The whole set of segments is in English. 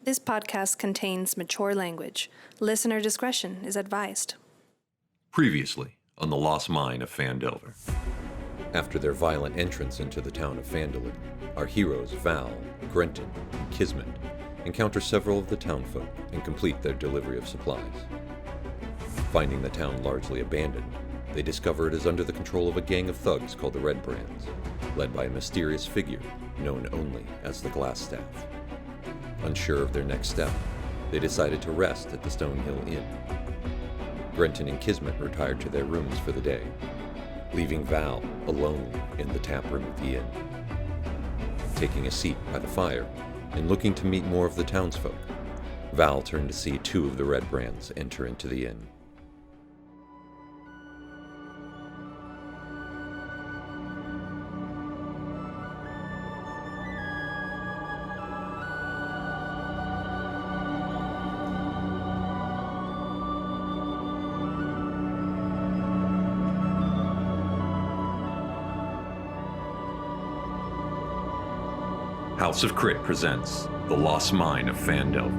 This podcast contains mature language. Listener discretion is advised. Previously on the lost mine of Phandelver. After their violent entrance into the town of Phandelver, our heroes Val, Grenton, and Kismet encounter several of the townfolk and complete their delivery of supplies. Finding the town largely abandoned, they discover it is under the control of a gang of thugs called the Red Brands, led by a mysterious figure known only as the Glass Staff. Unsure of their next step, they decided to rest at the Stonehill Inn. Grenton and Kismet retired to their rooms for the day, leaving Val alone in the tap room of the inn. Taking a seat by the fire and looking to meet more of the townsfolk, Val turned to see two of the Red Brands enter into the inn. House of Crit presents The Lost Mine of Phandelver,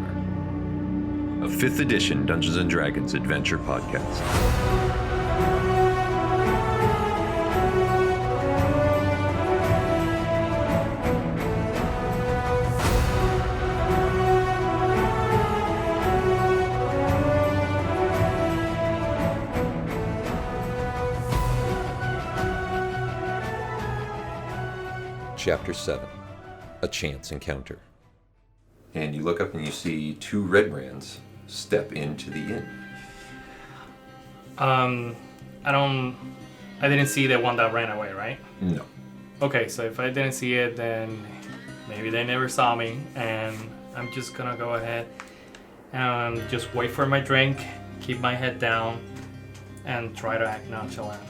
a 5th edition Dungeons & Dragons adventure podcast. Chapter 7. A Chance Encounter. And you look up and you see two Red Brands step into the inn. I didn't see the one that ran away, right? No. Okay, so if I didn't see it, then maybe they never saw me, and I'm just gonna go ahead and just wait for my drink, keep my head down, and try to act nonchalant.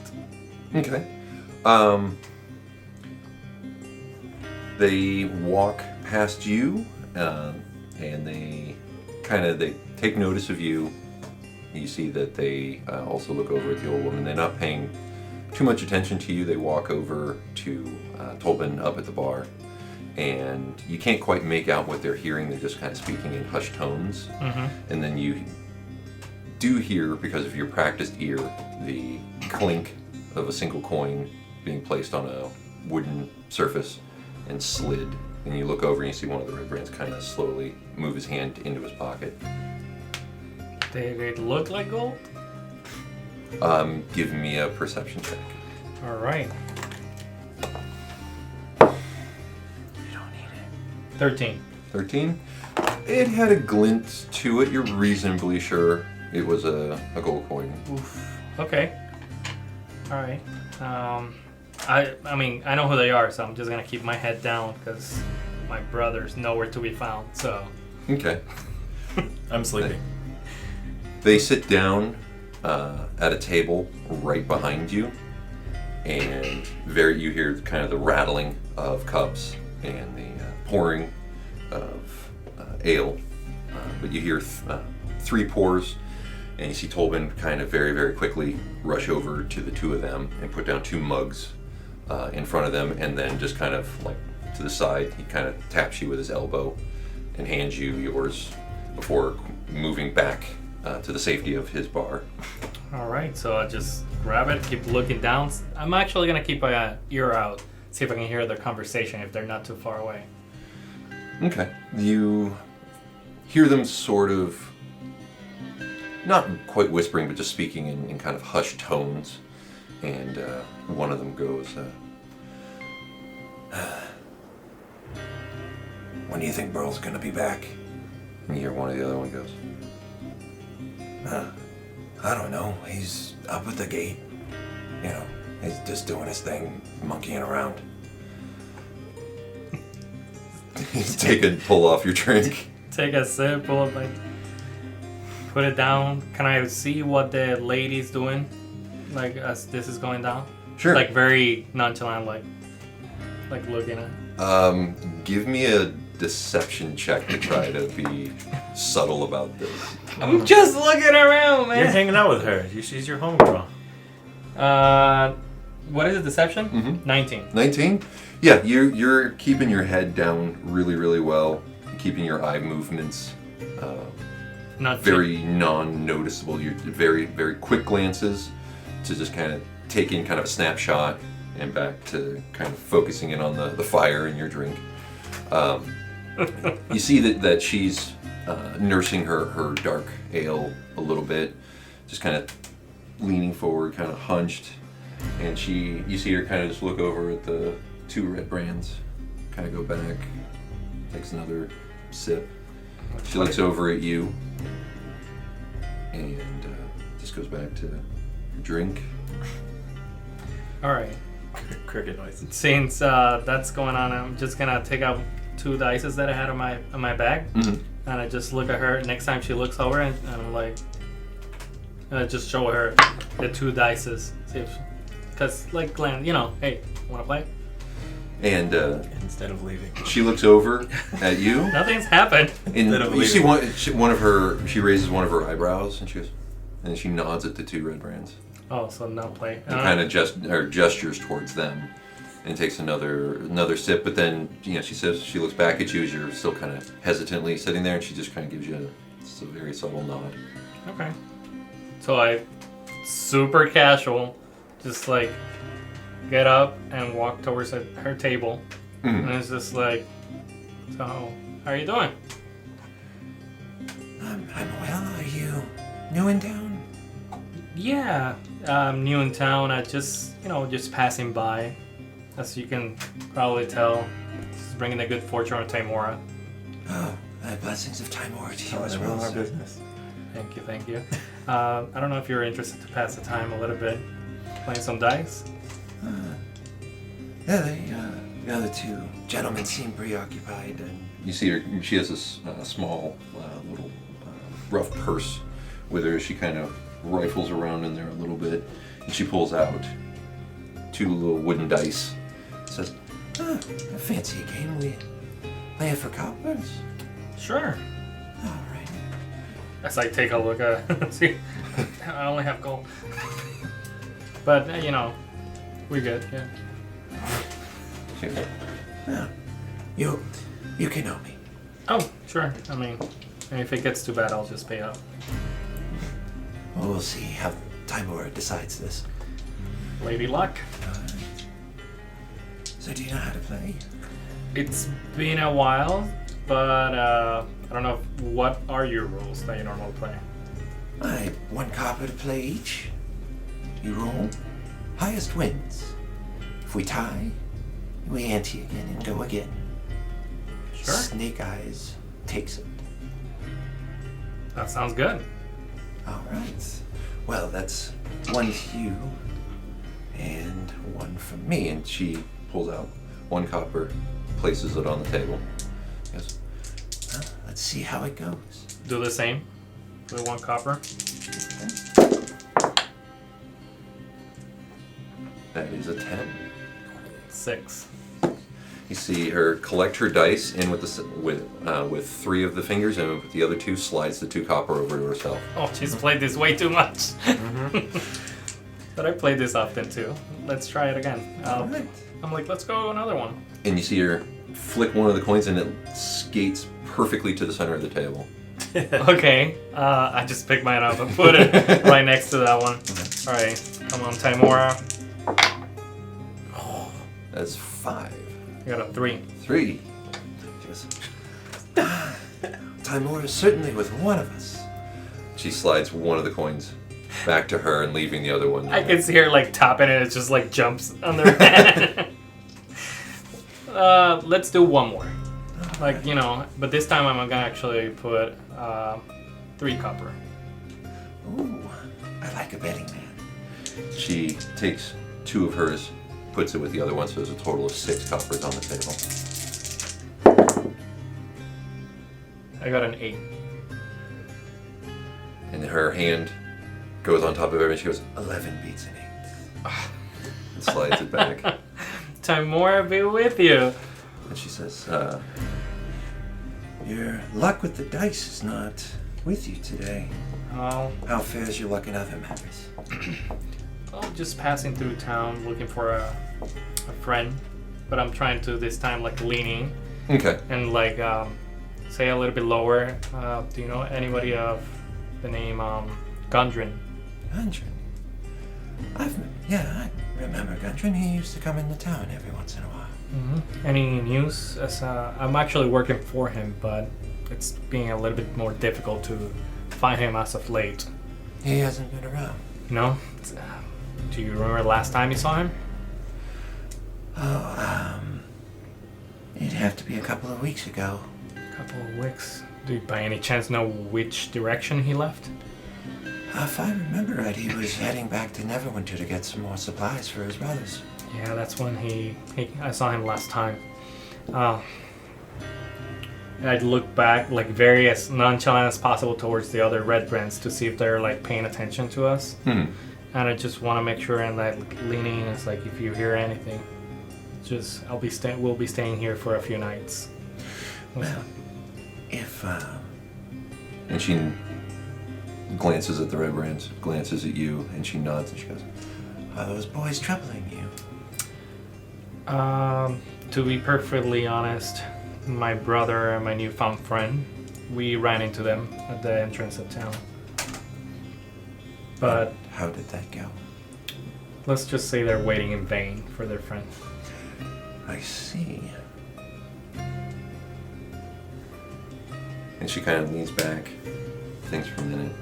Okay. They walk past you, and they take notice of you. You see that they also look over at the old woman. They're not paying too much attention to you. They walk over to Tolbin up at the bar, and you can't quite make out what they're hearing. They're just kind of speaking in hushed tones. Mm-hmm. And then you do hear, because of your practiced ear, the clink of a single coin being placed on a wooden surface and slid, and you look over and you see one of the Red Brands kind of slowly move his hand into his pocket. They look like gold? Give me a perception check. Alright. You don't need it. 13. 13? It had a glint to it. You're reasonably sure it was a gold coin. Oof. Okay. Alright. I mean, I know who they are, so I'm just gonna keep my head down because my brother's nowhere to be found. So. Okay. I'm sleeping. They sit down at a table right behind you, and you hear kind of the rattling of cups and the pouring of ale. But you hear 3 pours, and you see Tolbin kind of very, very quickly rush over to the two of them and put down 2 mugs in front of them, and then just kind of like to the side, he kind of taps you with his elbow and hands you yours before moving back to the safety of his bar. Alright, so I just grab it, keep looking down. I'm actually going to keep my ear out, see if I can hear their conversation if they're not too far away. Okay. You hear them sort of, not quite whispering, but just speaking in kind of hushed tones. And one of them goes, when do you think Burl's gonna be back? And you hear one of the other one goes, I don't know. He's up at the gate. You know, he's just doing his thing, monkeying around. Take a pull off your drink. Take a sip, pull it back, put it down. Can I see what the lady's doing? Like as this is going down? Sure. Like very nonchalant, like looking at. Give me a deception check to try to be subtle about this. I'm just looking around, man. You're hanging out with her. She's your homegirl. What is it, deception? Mm-hmm. 19. 19? Yeah, you're keeping your head down really, really well. keeping your eye movements Not very non-noticeable. You're very, very quick glances to just kind of taking kind of a snapshot and back to kind of focusing in on the fire in your drink. You see that she's nursing her dark ale a little bit, just kind of leaning forward, kind of hunched, and you see her kind of just look over at the 2 red brands, kind of go back, takes another sip. She looks over at you and just goes back to her drink. All right. Cricket noise. Since that's going on, I'm just gonna take out 2 dices that I had on my bag, Mm-hmm. and I just look at her. Next time she looks over, and I'm like, I just show her the 2 dices, see if, because like Glenn, hey, wanna play? And Instead of leaving. she looks over at you, Nothing's happened. and Instead of you see leaving. she raises one of her eyebrows, and she goes, and she nods at the 2 red brands. Oh, so not play. And kind of gestures towards them, and takes another sip. But then she says, she looks back at you as you're still kind of hesitantly sitting there, and she just kind of gives you a very subtle nod. Okay. So I, super casual, just like get up and walk towards her table, and it's just like, so how are you doing? I'm well. Are you new in town? Yeah, I'm new in town. I just passing by. As you can probably tell, this is bringing the good fortune of Timora. Oh, the blessings of Timor to you Tell as everyone well. our sir. business. Thank you. I don't know if you're interested to pass the time a little bit, playing some dice. Yeah, the other 2 gentlemen seem preoccupied, and You see her. She has this small little rough purse with her. She kind of rifles around in there a little bit, and she pulls out 2 little wooden dice. Says, a fancy game. We play it for coppers. Sure. All right. As I take a look at, see, I only have gold. But we're good. Yeah. she goes, Well, you can know me. Oh, sure. I mean, if it gets too bad, I'll just pay up. Well, we'll see how Timor decides this. Lady luck. So do you know how to play? It's been a while, but I don't know. What are your rules that you normally play? 1 copper to play each. You roll. Highest wins. If we tie, we ante again and go again. Sure. Snake Eyes takes it. That sounds good. All right. Well, that's 1 to you and 1 from me. and she pulls out 1 copper, places it on the table. Yes. Well, let's see how it goes. Do the same with 1 copper. That is a 10. 6. You see her collect her dice in with 3 of the fingers, and with the other 2 slides the 2 copper over to herself. Oh, she's played this way too much. But I played this often too. Let's try it again. Alright. I'm like, let's go another one. And you see her flick one of the coins, and it skates perfectly to the center of the table. Okay, I just picked mine up and put it right next to that one. All right, come on, Timora. That's 5. I got a 3. 3. Just, Timor is certainly with one of us. She slides one of the coins back to her and leaving the other one. I can see her like topping it. It just like jumps on their head. Let's do 1 more. Like, but this time I'm gonna actually put 3 copper. Ooh, I like a betting man. She takes 2 of hers, puts it with the other one, so there's a total of 6 coppers on the table. I got an 8. And her hand goes on top of it, and she goes, 11 beats an 8. and slides it back. Timora be with you. And she says, Your luck with the dice is not with you today. Oh, How fares your luck in other matters? I'm just passing through town looking for a friend, but I'm trying to this time like leaning okay. and like say a little bit lower. Do you know anybody of the name Gundren? Gundren? I remember Gundren. He used to come into town every once in a while. Mm-hmm. Any news? As I'm actually working for him, but it's being a little bit more difficult to find him as of late. He hasn't been around. No? Do you remember the last time you saw him? Oh, it'd have to be a couple of weeks ago. A couple of weeks. Do you by any chance know which direction he left? If I remember right, he was heading back to Neverwinter to get some more supplies for his brothers. Yeah, that's when I saw him last time. I'd look back, like, very as nonchalant as possible towards the other red brands to see if they're, like, paying attention to us. And I just want to make sure and, like, leaning in. It's like, if you hear anything, just we'll be staying here for a few nights. Well, if And she glances at the red brands, glances at you, and she nods and she goes, are those boys troubling you? To be perfectly honest, my brother and my newfound friend, we ran into them at the entrance of town. But How did that go? let's just say they're waiting in vain for their friend. I see. and she kind of leans back, thinks for a minute,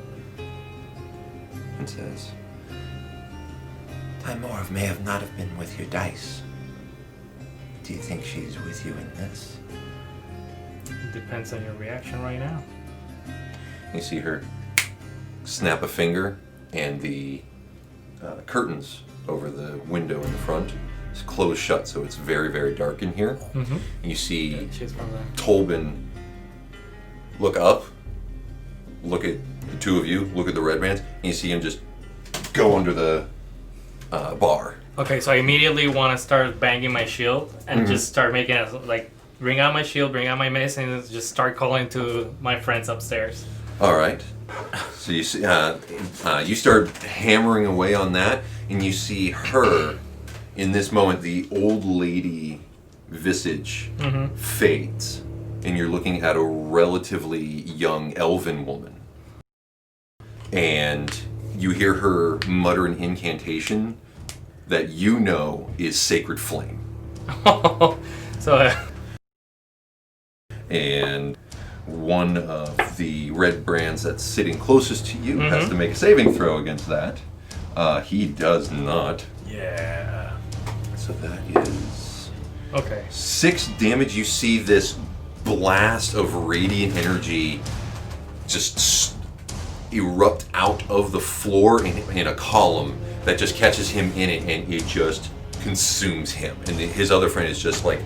and says, Timorov may have not have been with your dice. Do you think she's with you in this? Depends on your reaction right now. you see her snap a finger, and the curtains over the window in the front is closed shut, so it's very, very dark in here. Mm-hmm. You see She's from there. Tolbin look up, look at the two of you, look at the red bands, and you see him just go under the bar. Okay, so I immediately want to start banging my shield and just start making it like bring out my shield, bring out my mace, and just start calling to my friends upstairs. All right. So you see, you start hammering away on that, and you see her in this moment. The old lady visage fades, and you're looking at a relatively young elven woman, and you hear her mutter an incantation that you know is Sacred Flame. So And one of the red brands that's sitting closest to you has to make a saving throw against that. He does not. Yeah. So that is okay. 6 damage. You see this blast of radiant energy just erupt out of the floor in a column that just catches him in it, and it just consumes him. And his other friend is just like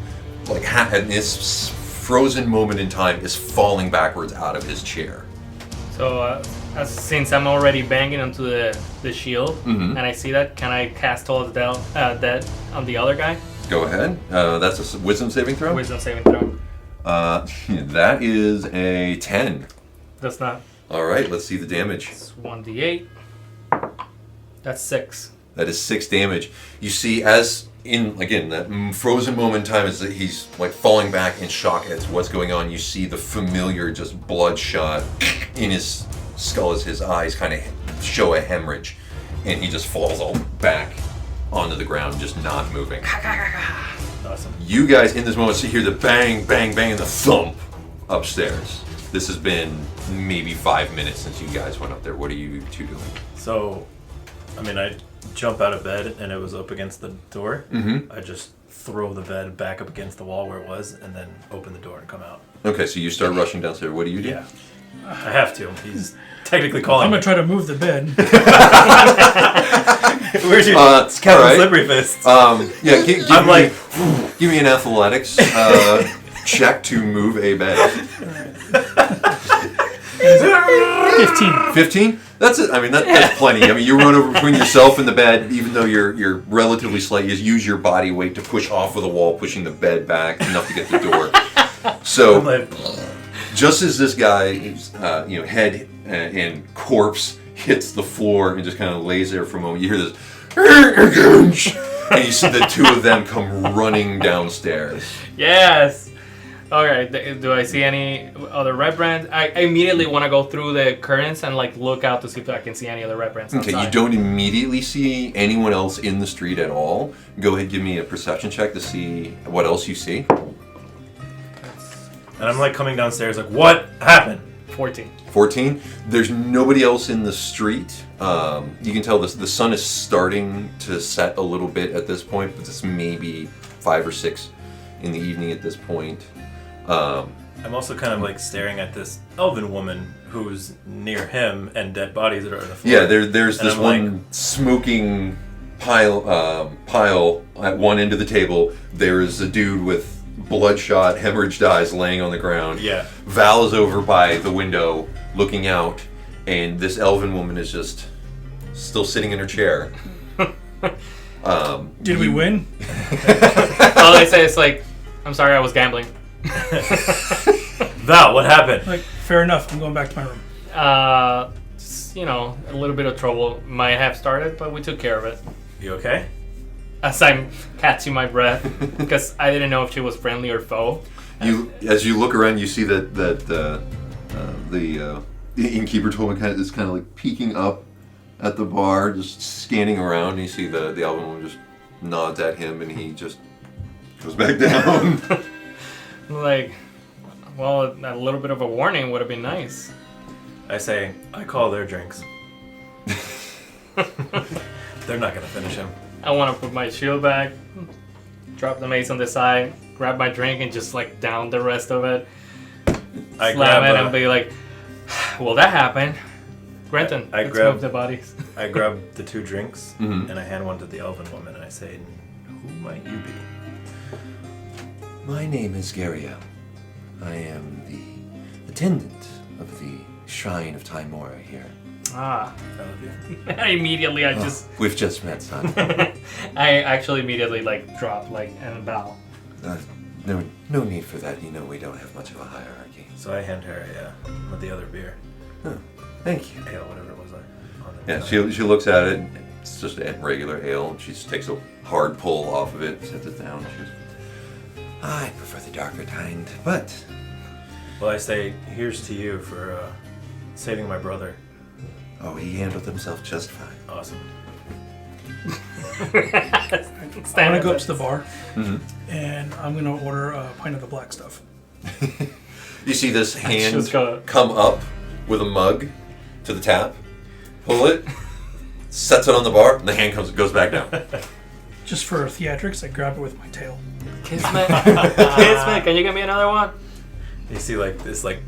in this frozen moment in time is falling backwards out of his chair. So since I'm already banging onto the shield, and I see that, can I cast Toll of the Dead on the other guy? Go ahead. That's a wisdom saving throw. Wisdom saving throw. That is a 10. That's not. All right, let's see the damage. It's 1d8. That's 6. That is 6 damage. You see, as in again that frozen moment in time, as he's like falling back in shock at what's going on, you see the familiar just bloodshot in his skull as his eyes kind of show a hemorrhage, and he just falls all back onto the ground, just not moving. Awesome. You guys in this moment see hear the bang, bang, bang, and the thump upstairs. This has been maybe 5 minutes since you guys went up there. What are you two doing? So, I mean, I jump out of bed and it was up against the door. I just throw the bed back up against the wall where it was and then open the door and come out. Okay, so you start rushing downstairs. What do you do? Yeah. I have to. He's technically calling I'm me. gonna try to move the bed. Where's your Captain Captain alright. Slippery Fist? Yeah, I'm like, give me an athletics check to move a bed. 15. 15? That's it. I mean, that's plenty. I mean, you run over between yourself and the bed, even though you're relatively slight. You just use your body weight to push off of the wall, pushing the bed back enough to get the door. I'm So, like, just as this guy's head and corpse hits the floor and just kind of lays there for a moment, you hear this, and you see the two of them come running downstairs. Yes. Okay, do I see any other red brands? I immediately want to go through the curtains and like look out to see if I can see any other red brands outside. Okay, you don't immediately see anyone else in the street at all. Go ahead, give me a perception check to see what else you see. And I'm like coming downstairs, like, what happened? 14. 14. There's nobody else in the street. You can tell the sun is starting to set a little bit at this point, but it's maybe 5 or 6 in the evening at this point. I'm also kind of like staring at this elven woman who's near him and dead bodies that are on the floor. Yeah, there's And this I'm one like, smoking pile at one end of the table. There is a dude with bloodshot, hemorrhaged eyes laying on the ground. Yeah. Val is over by the window looking out, and this elven woman is just still sitting in her chair. Did we win? All they say is like, I'm sorry, I was gambling. Val, what happened? Like, fair enough. I'm going back to my room. Just, a little bit of trouble might have started, but we took care of it. You okay? as I'm catching my breath because I didn't know if she was friendly or foe. As you look around, you see that the innkeeper is kind of like peeking up at the bar, just scanning around. And you see the elven woman just nods at him, and he just goes back down. Like, well, a little bit of a warning would have been nice. I call their drinks. They're not gonna finish him. I want to put my shield back, drop the mace on the side, grab my drink, and just like down the rest of it. I Slam it grab and be like, well, that happened. Grenton, I let's grab- move the bodies. I grab the 2 drinks Mhm. and I hand one to the elven woman and I say, "Who might you be?" My name is Garia. I am the attendant of the Shrine of Timora here. Ah. I love you. Immediately, I just, We've just met, son. I actually immediately like drop like and bow. No need for that. You know we don't have much of a hierarchy. So I hand her with the other beer, Oh, thank you. ale, whatever it was. On the Yeah, side. she looks at it. It's just a regular ale. She just takes a hard pull off of it, sets it down. She goes, I prefer the darker kind, but Well, I say, here's to you for saving my brother. oh, he handled himself just fine. Awesome. I'm gonna go up to the bar, Mhm. and I'm gonna order a pint of the black stuff. You see this hand just go- come up with a mug to the tap, pull it, sets it on the bar, and the hand goes back down. Just for theatrics, I grab it with my tail. Kismet, Kismet, can you get me another one? You see, like this, like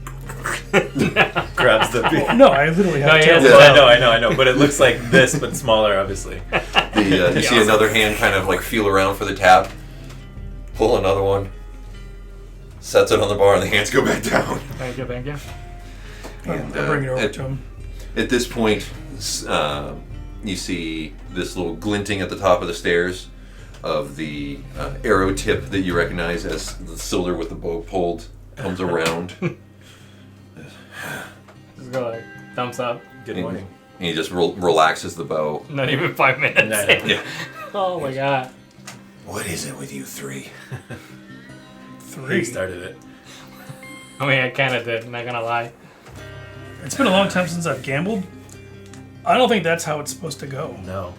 grabs the beer. No, I literally have No, a he tail. has- Well, I know, but it looks like this, but smaller, obviously. You see another hand kind of like feel around for the tap, pull another one, sets it on the bar, and the hands go back down. Thank you, thank you. And, I bring it over at- to him. At this point, you see this little glinting at the top of the stairs of the arrow tip that you recognize as the cylinder with the bow pulled comes around. Just go like thumbs up. Good and, morning. and he just relaxes the bow. Not even 5 minutes. No. Yeah. Oh my god. What is it with you three? He 3. started it. I mean, I kind of did. Not gonna lie. It's been a long time since I've gambled. I don't think that's how it's supposed to go. No.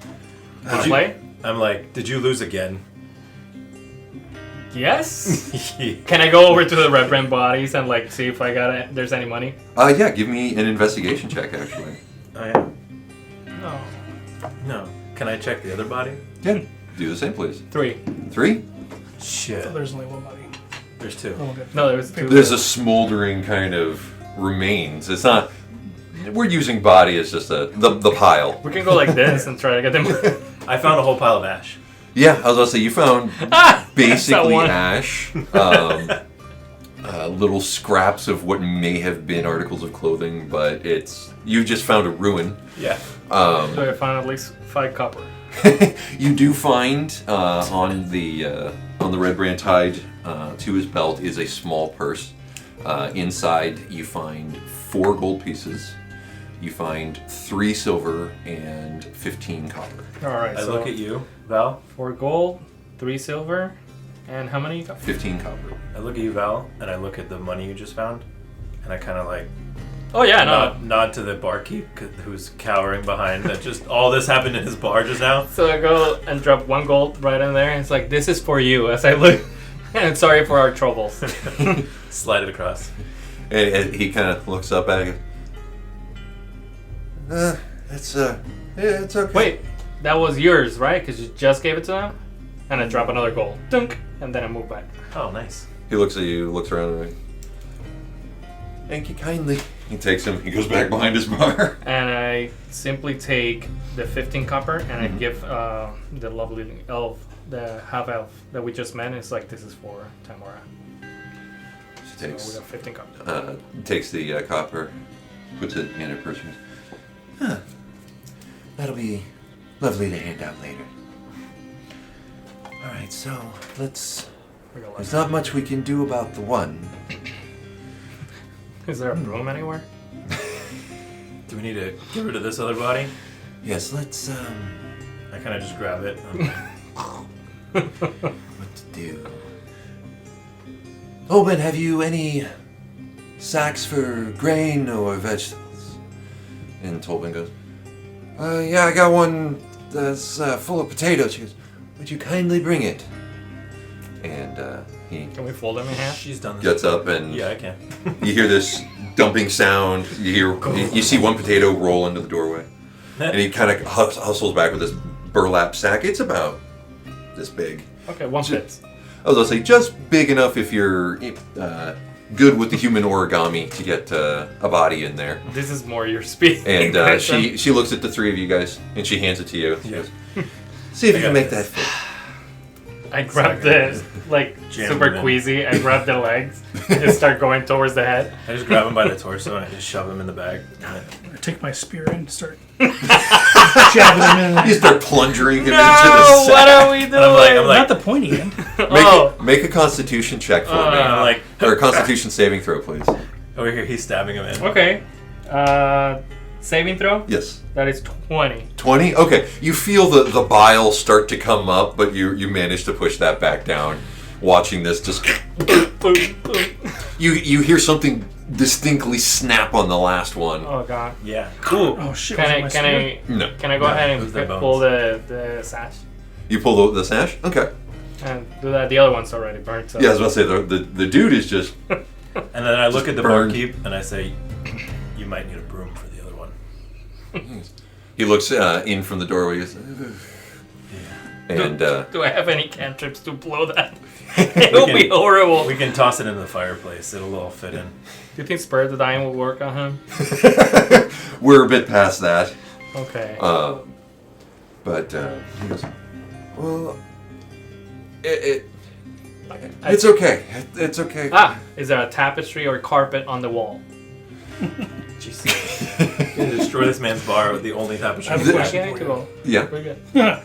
Wanna play? I'm like, did you lose again? Yes. Can I go over to the red brand bodies and like see if I got it? There's any money? Yeah, give me an investigation check, actually. I am. No. No. Can I check the other body? Yeah. Do the same, please. 3. 3? Shit. So there's only one body. There's 2. Oh, okay. No, there was 2. There's a smoldering kind of remains. It's not. We're using body as just the pile. We can go like this and try to get them. I found a whole pile of ash. Yeah, I was gonna say you found That basically one. ash, little scraps of what may have been articles of clothing, but you just found a ruin. Yeah. So I found at least 5 copper. You do find on the red brand tied to his belt is a small purse. Inside you find 4 gold pieces. You find 3 silver and 15 copper. All right. I so look at you, Val. 4 gold, 3 silver, And how many you got? 15 copper. I look at you, Val, and I look at the money you just found, and I kind of like Oh yeah, no. nod to the barkeep who's cowering behind that. Just all this happened in his bar just now. So I go and drop 1 gold right in there. And it's like, this is for you. As I look, and sorry for our troubles. Slide it across. And he kind of looks up at it. It's okay. Wait, that was yours, right? Because you just gave it to them. And I drop another gold, dunk, and then I move back. Oh, nice. He looks at you, looks around, and thank you kindly. He takes him. He goes back behind his bar. And I simply take the 15 copper and I give the lovely elf, the half elf that we just met. It's like, this is for Tamora. She So takes we got 15 copper. takes the copper, puts it in her purse. and goes, Huh. That'll be lovely to hand out later. Alright, so let's... We got There's less. not much we can do about the one. Is there a broom anywhere? Do we need to get rid of this other body? Yes, let's, I kind of just grab it. what to do? Oh, but have you any sacks for grain or vegetables? and Tolbin goes, Yeah, I got one that's full of potatoes. She goes, would you kindly bring it? and he Can we fold them in half? She's done this. gets up and Yeah, I can. you hear this dumping sound. You see one potato roll into the doorway, and he kind of hustles back with this burlap sack. It's about this big. Okay, one fits. I was gonna say just big enough if you're good with the human origami to get a body in there. This is more your speed. And she looks at the three of you guys and she hands it to you. She Yeah. goes, see if you I can got make that this. fit. I grab the, like, Jam super them in. queasy. I grab the legs and start going towards the head. I just grab him by the torso and I just shove him in the bag. I take my spear and start jabbing him in. You start plunging him into the No, sack. what are we doing? I'm like- Not the pointy end. Make a Constitution check for me, I'm like, or a Constitution saving throw, please. over here, he's stabbing him in. Okay. Saving throw? Yes. That is 20. 20? Okay. You feel the bile start to come up, but you manage to push that back down. Watching this just... Boom, boom. You hear something distinctly snap on the last one. Oh god. Yeah. Ooh. Oh shit! was it my Can spear? No. I go ahead Those are and bones. pull the sash You pull the sash? Okay. and do that? The other one's already burnt. So. Yeah, I was about to say, the dude is just... And then I look at the burned. barkeep and I say, you might need a broom for the other one. He looks in from the doorway. He goes, and Do I have any cantrips to blow that? It'll be horrible. We can toss it into the fireplace. It'll all fit in. Do you think Spur of the Dying will work on him? we're a bit past that. Okay. But he goes, well, I- it's okay. It's okay. Is there a tapestry or carpet on the wall? Jesus. You're gonna destroy this man's bar with the only tapestry. I have a Is it- question Okay, for you. cool. Yeah. We're good.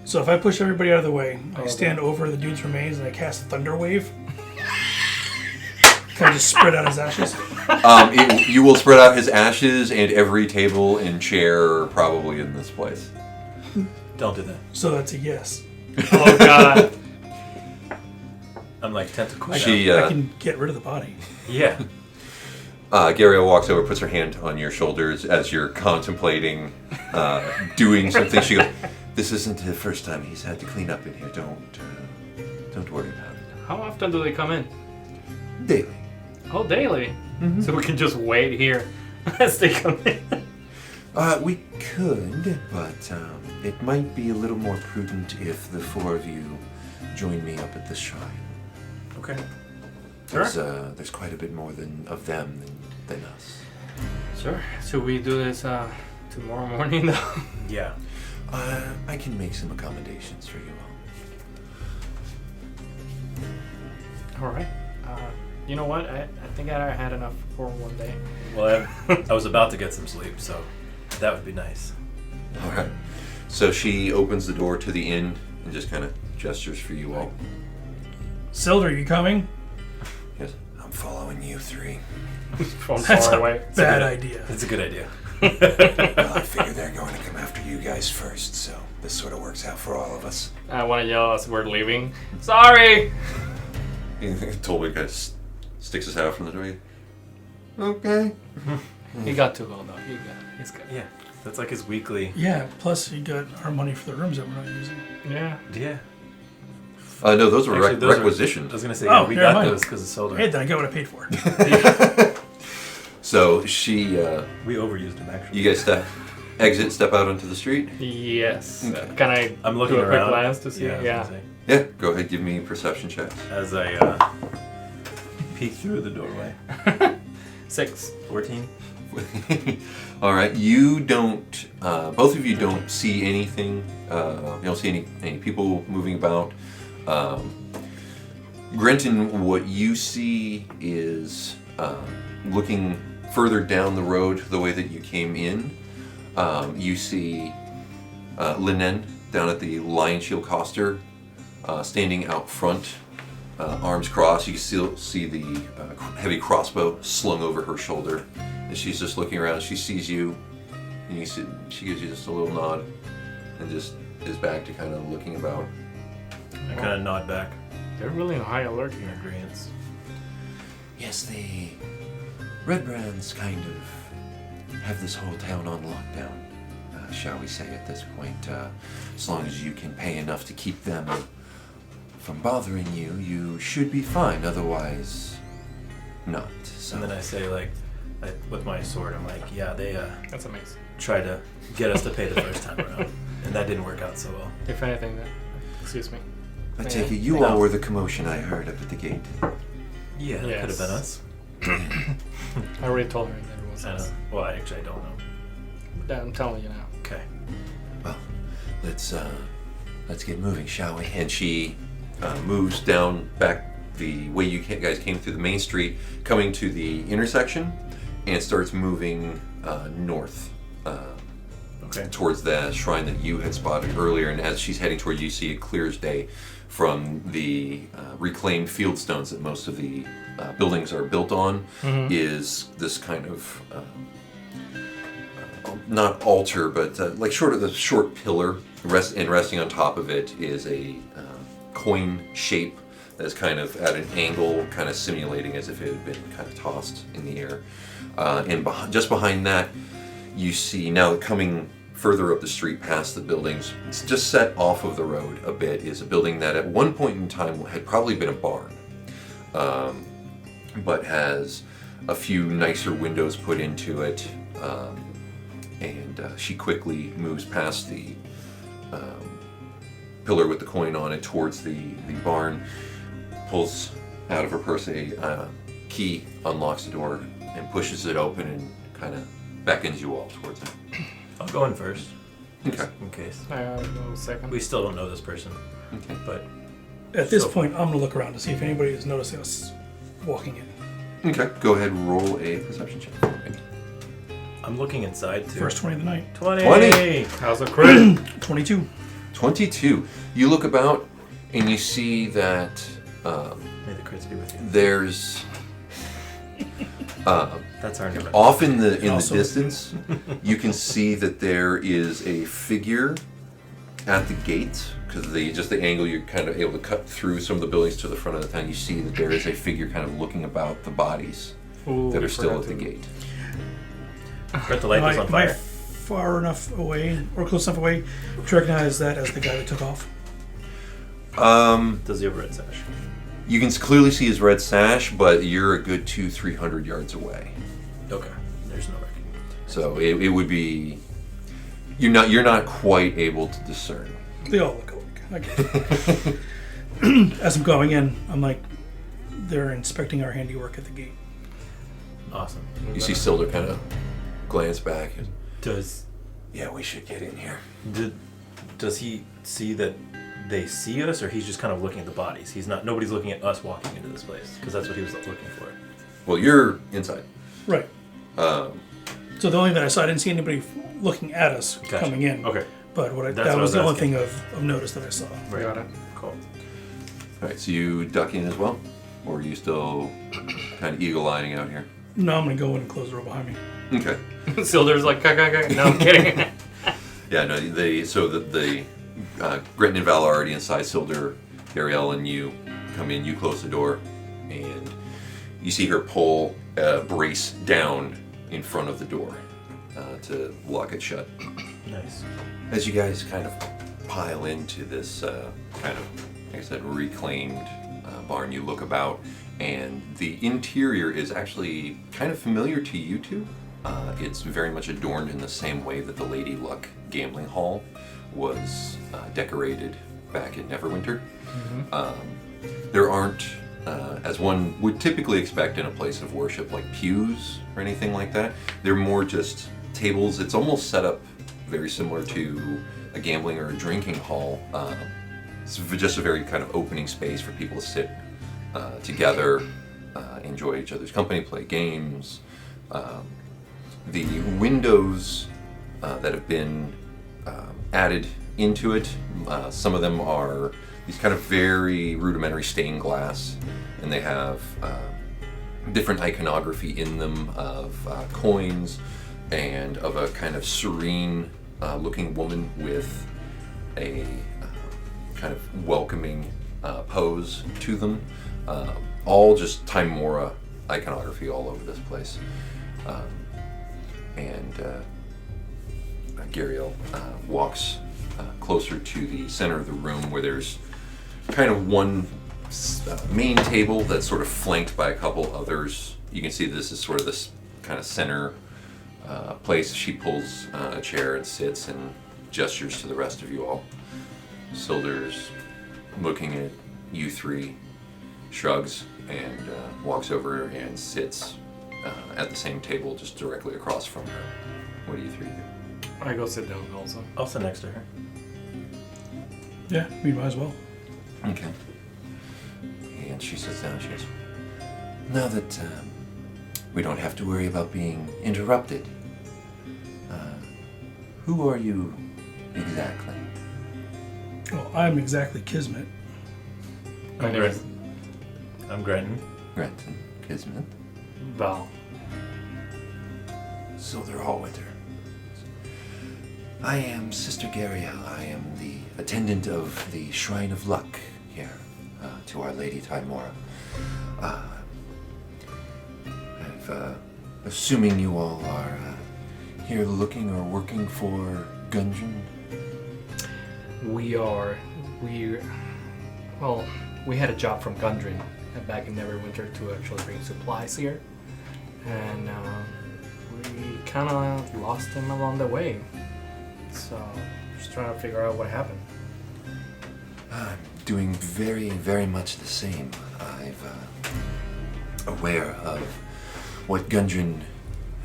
So if I push everybody out of the way, I Oh, stand over the dude's remains and I cast a thunder wave. Can I just spread out his ashes? You will spread out his ashes and every table and chair probably in this place. Don't do that. So that's a yes. Oh god. I'm like tentacle. She, I can get rid of the body. Yeah. Gabrielle walks over, puts her hand on your shoulders as you're contemplating doing something. She goes, "This isn't the first time he's had to clean up in here. Don't worry about it. How often do they come in? Daily." Oh, daily. So we can just wait here as they come in. We could, but it might be a little more prudent if the four of you join me up at the shrine. Okay. There's quite a bit more of them than us. Sure. Should we do this tomorrow morning though? Yeah. I can make some accommodations for you all. All right. You know what? I think I had enough for one day. Well, I was about to get some sleep, so that would be nice. All right. So she opens the door to the inn and just kind of gestures for you all. Sildar, you coming? Yes. I'm following you three. From That's far a away. bad idea. That's a good idea. Well, I figure they're going to come after you guys first, so this sort of works out for all of us. I want to yell as we're leaving. Sorry! Totally kind of sticks his head out from the door. Okay. He got too old though. He's good. Yeah, that's like his weekly. Yeah, plus you got our money for the rooms that we're not using. Yeah. Yeah. No, those were Actually, those requisitioned. I was gonna say, Oh, yeah, we never got mind. those because of solar. Hey, then I get what I paid for. So she, We overused them actually. you guys step out onto the street. Yes. Okay. Can I I'm looking do a quick around. glance to see? Yeah. I was Yeah. gonna say. Yeah, go ahead. Give me perception checks. As I peek through the doorway. 6. 14. All right, you don't. Both of you don't see anything. You don't see any people moving about. Grenton, what you see is looking further down the road, the way that you came in. You see Linen down at the Lion Shield Coster, standing out front, arms crossed. You can still see the heavy crossbow slung over her shoulder. And she's just looking around. She sees you, and you see, she gives you just a little nod, and just is back to kind of looking about. I kind of nod back. They're really on high alert In here. agreeance. Yes, the Red Brands kind of have this whole town on lockdown, shall we say, at this point. As long as you can pay enough to keep them from bothering you, you should be fine. Otherwise, not. So. And then I say, like, with my sword, I'm like, yeah, they That's amazing. tried to get us to pay the first time around, and that didn't work out so well. If anything, then. Excuse me. I Yeah. take it you I all know. were the commotion I heard up at the gate. Yeah, that could have been us. I already told her that it was I know. us. Well, actually, I don't know. I'm telling you now. Okay. Well, let's get moving, shall we? And she moves down back the way you guys came through the main street, coming to the intersection, and starts moving north Okay. towards the shrine that you had spotted earlier. And as she's heading toward you, see it clear as day from the reclaimed field stones that most of the buildings are built on, is this kind of not altar, but like the short pillar, resting on top of it is a coin shape that's kind of at an angle, kind of simulating as if it had been kind of tossed in the air. And just behind that, you see, now coming further up the street past the buildings, it's just set off of the road a bit, is a building that at one point in time had probably been a barn, but has a few nicer windows put into it. And she quickly moves past the pillar with the coin on it towards the barn, pulls out of her purse a key, unlocks the door, and pushes it open and kind of beckons you all towards it. I'll go in first. Okay. Just in case. I'll go second. We still don't know this person, Okay. but At this So- point, I'm gonna look around to see if anybody is noticing us walking in. Okay. Go ahead and roll a perception check. I'm looking inside too. First 20 of the night. 20! How's a crit? 22. 22. You look about and you see that May the crits be with you. there's That's our new off in the Also- distance, you can see that there is a figure at the gate, because just the angle you're kind of able to cut through some of the buildings to the front of the town. You see that there is a figure kind of looking about the bodies Ooh, that we are still forgot at the to- gate. Got the light that's on Am I fire. far enough away or close enough away to recognize that as the guy that took off? Does he have a red sash? You can clearly see his red sash, but you're a good 200-300 yards away. Okay. There's no reckoning. So it would be you're not quite able to discern. They all look alike. Okay. As I'm going in, I'm like, they're inspecting our handiwork at the gate. Awesome. You see Silder kind of glance back. And, Does yeah, we should get in here. does he see that they see us, or he's just kind of looking at the bodies? He's not. Nobody's looking at us walking into this place because that's what he was looking for. Well, you're inside. Right. So the only thing that I saw, I didn't see anybody looking at us Gotcha. coming in. Okay. But That's that what I was was the only asking. thing of notice that I saw. Right. Got it. Cool. All right, so you duck in as well, or are you still kind of eagle-eyeing out here? No, I'm gonna go in and close the door behind me. Okay. Silder's like, no, I'm kidding. Yeah, no, the Grenton and Val are already inside. Silder, Ariel, and you come in. You close the door, and you see her pull a brace down in front of the door to lock it shut. Nice. As you guys kind of pile into this kind of, like I said, reclaimed barn, you look about, and the interior is actually kind of familiar to you two. It's very much adorned in the same way that the Lady Luck gambling hall was decorated back in Neverwinter. There aren't, as one would typically expect in a place of worship, like pews or anything like that. They're more just tables. It's almost set up very similar to a gambling or a drinking hall. It's just a very kind of opening space for people to sit together, enjoy each other's company, play games. The windows that have been added into it, some of them are these kind of very rudimentary stained glass, and they have different iconography in them of coins and of a kind of serene looking woman with a kind of welcoming pose to them. All just Timora iconography all over this place. And Gariel walks closer to the center of the room, where there's kind of one main table that's sort of flanked by a couple others. You can see this is sort of this kind of center place. She pulls a chair and sits and gestures to the rest of you all. Silder's looking at you three, shrugs, and walks over and sits at the same table just directly across from her. What do you three do? I go sit down also. I'll sit next to her. Yeah, we might as well. Okay. And she sits down. She goes, now that we don't have to worry about being interrupted, who are you exactly? Well, I'm exactly Kismet. My name is I'm Grenton. Grenton, Kismet. Val. So they're all with her. I am Sister Gariel. I am the attendant of the Shrine of Luck here to Our Lady Timora. Assuming you all are here looking or working for Gundren. We had a job from Gundren back in Neverwinter to actually bring supplies here, and we kind of lost him along the way. So just trying to figure out what happened. I'm doing very, very much the same. I'm aware of what Gundren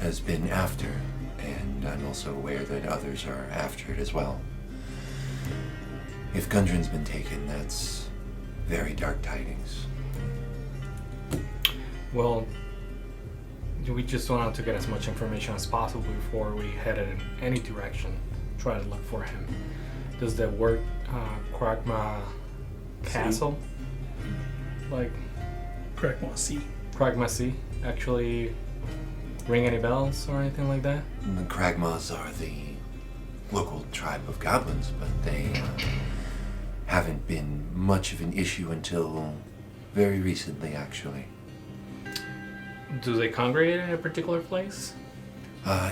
has been after, and I'm also aware that others are after it as well. If Gundren's been taken, that's very dark tidings. Well, we just wanted to get as much information as possible before we headed in any direction. Try to look for him. Does the word Kragma Castle, like Kragma Sea, actually ring any bells or anything like that? The Kragmas are the local tribe of goblins, but they haven't been much of an issue until very recently, actually. Do they congregate in a particular place?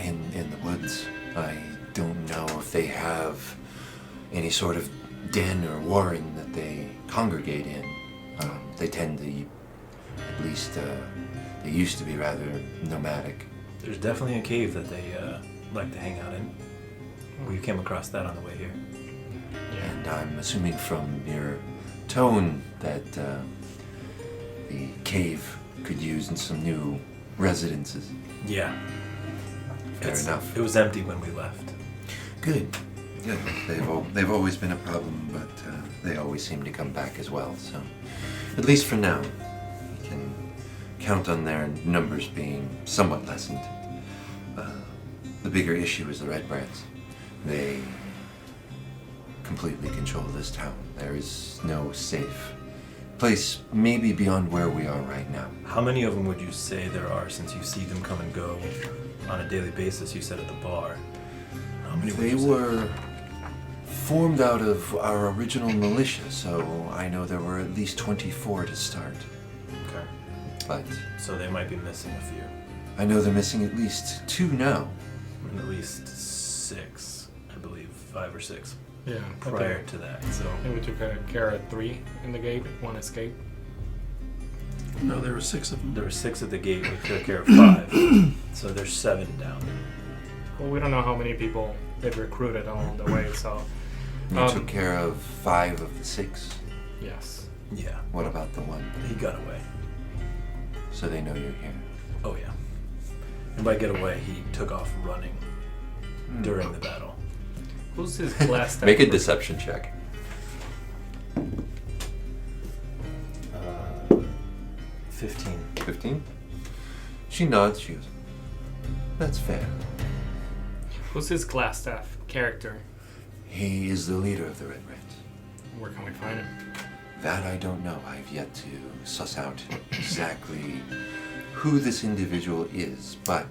In the woods. I don't know if they have any sort of den or warren that they congregate in. They tend to, at least they used to be rather nomadic. There's definitely a cave that they like to hang out in. We came across that on the way here. And I'm assuming from your tone that the cave could use in some new residences. Yeah. Fair enough. It was empty when we left. Good. Good. They've always been a problem, but they always seem to come back as well. So, at least for now, we can count on their numbers being somewhat lessened. The bigger issue is the Red Brands. They completely control this town. There is no safe place, maybe beyond where we are right now. How many of them would you say there are, since you see them come and go on a daily basis? You said at the bar. How many They was it? were formed out of our original militia, so I know there were at least 24 to start. Okay. But So they might be missing a few. I know they're missing at least 2 now. And at least 6, I believe. 5 or 6 Yeah. prior to that. So I think we took care of 3 in the gate. 1 escaped. No, there were 6 of them. there were 6 at the gate. We took care of 5. So there's 7 down. Well, we don't know how many people they've recruited along the way, so You took care of 5 of the 6. yes. Yeah. What about the one? He got away. So they know you're here. Oh yeah. And by get away, he took off running during the battle. Who's his glass Make a deception check. 15. 15? She nods. She goes, "That's fair. Who's his glass staff character? He is the leader of the Red Reds. Where can we find him? That I don't know. I've yet to suss out exactly who this individual is, but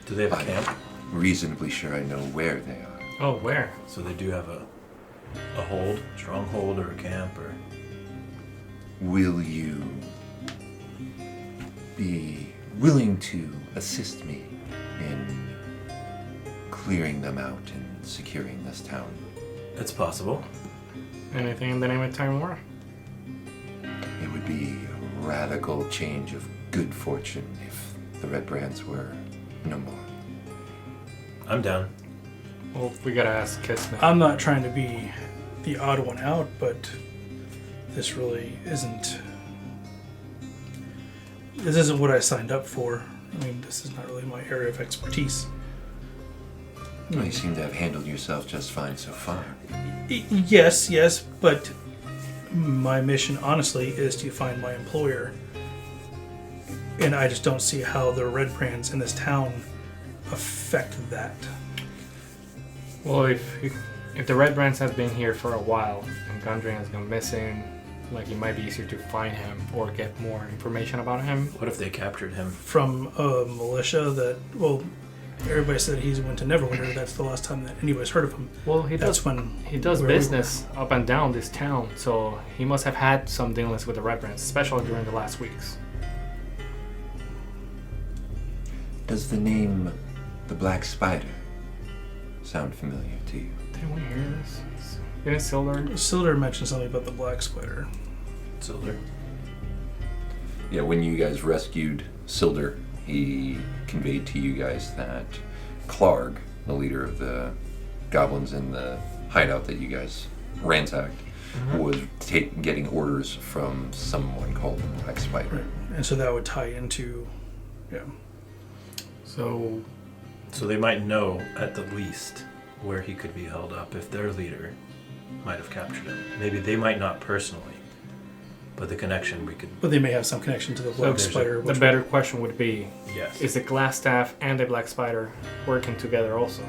Do they have a I'm camp? reasonably sure I know where they are. Oh, where? So they do have a hold, stronghold, or a camp, or Will you be willing to assist me in clearing them out and securing this town? it's possible. Anything in the name of Time War? It would be a radical change of good fortune if the Red Brands were no more. I'm down. Well, we gotta ask Kismet. I'm not trying to be the odd one out, but this really isn't. This isn't what I signed up for. I mean, this is not really my area of expertise. Well, you seem to have handled yourself just fine so far. Yes, but my mission, honestly, is to find my employer. And I just don't see how the Red Brands in this town affect that. Well, if the Red Brands has been here for a while and Gundren has gone missing, like it might be easier to find him or get more information about him. What if they captured him? From a militia that, well, everybody said he went to Neverwinter. That's the last time that anybody's heard of him. Well, he That's does. when He does where we business up and down this town, so he must have had some dealings with the Red Brands, especially during the last weeks. Does the name the Black Spider sound familiar to you? Didn't we hear this? Didn't Silver? Silder mentioned something about the Black Spider. Silver. Yeah, when you guys rescued Silder, he conveyed to you guys that Clarg, the leader of the goblins in the hideout that you guys ransacked, was getting orders from someone called the Black Spider. Right. And so that would tie into, yeah. So So they might know at the least where he could be held up if their leader might have captured him. Maybe they might not personally, but the connection we could. But they may have some connection to the Black there's a- Spider. the which better question would be: Yes. is the Glass Staff and the Black Spider working together also?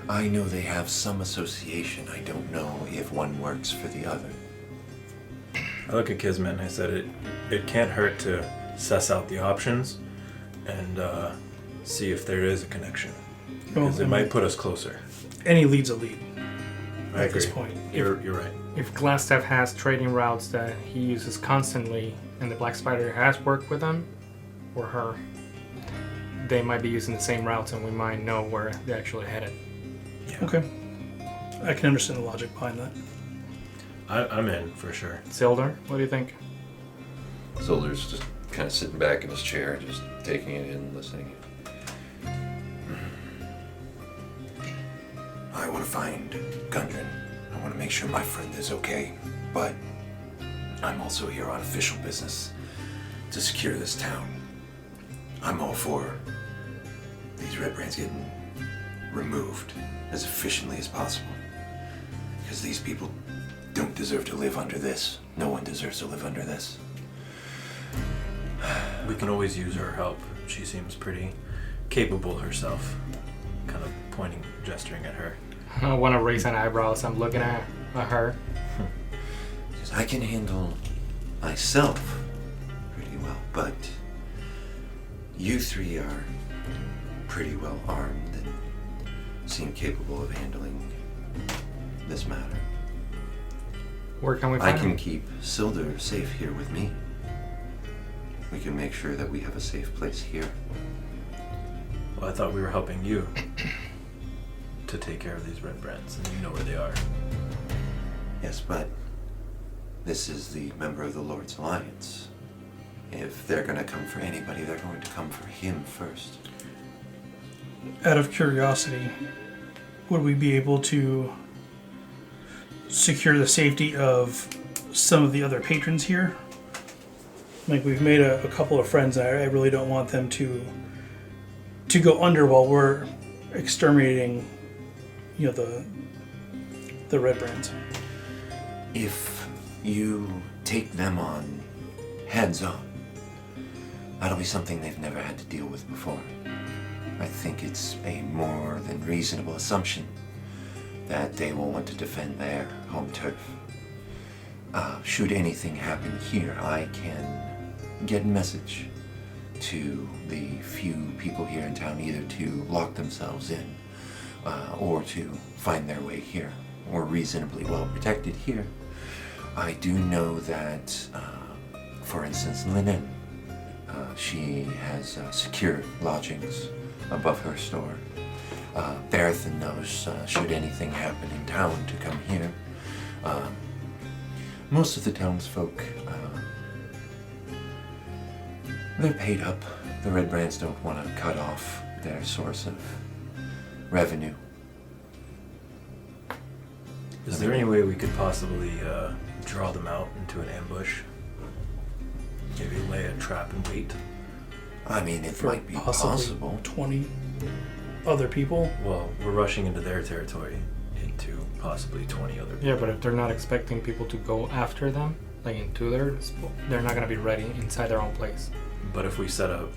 I know they have some association. I don't know if one works for the other. I look at Kismet and I said it can't hurt to suss out the options and see if there is a connection. Because it might put us closer. any lead's a lead I at this agree. point. You're right. If Glass Staff has trading routes that he uses constantly, and the Black Spider has worked with them or her, they might be using the same routes, and we might know where they're actually headed. Yeah. Okay. I can understand the logic behind that. I'm in for sure. Silder, what do you think? Silder's just kind of sitting back in his chair, just taking it in, listening. I want to find Gundren. I want to make sure my friend is okay. But I'm also here on official business to secure this town. I'm all for these Red Brands getting removed as efficiently as possible. Because these people don't deserve to live under this. No one deserves to live under this. We can always use her help. She seems pretty capable herself. Kind of pointing, gesturing at her. I want to raise an eyebrow as I'm looking at her. Because I can handle myself pretty well, but you three are pretty well armed, and seem capable of handling this matter. Where can we I find can him? keep Sildur safe here with me. We can make sure that we have a safe place here. Well, I thought we were helping you to take care of these red brands, and you know where they are. Yes, but this is the member of the Lord's Alliance. If they're going to come for anybody, they're going to come for him first. Out of curiosity, would we be able to secure the safety of some of the other patrons here? Like, we've made a couple of friends, and I really don't want them to go under while we're exterminating, the red brands. If you take them on heads on, that'll be something they've never had to deal with before. I think it's a more than reasonable assumption that they will want to defend their home turf. Should anything happen here, I can get a message to the few people here in town, either to lock themselves in or to find their way here. We're reasonably well protected here. I do know that, for instance, Linen, she has secure lodgings above her store. Berethan knows should anything happen in town to come here. Most of the townsfolk, they're paid up. The Red Brands don't want to cut off their source of revenue. Is there any way we could possibly draw them out into an ambush? Maybe lay a trap and wait? I mean, it For might be possibly possible. 20 other people. Well, we're rushing into their territory, into possibly 20 other people. Yeah, but if they're not expecting people to go after them, like into they're not gonna be ready inside their own place. But if we set a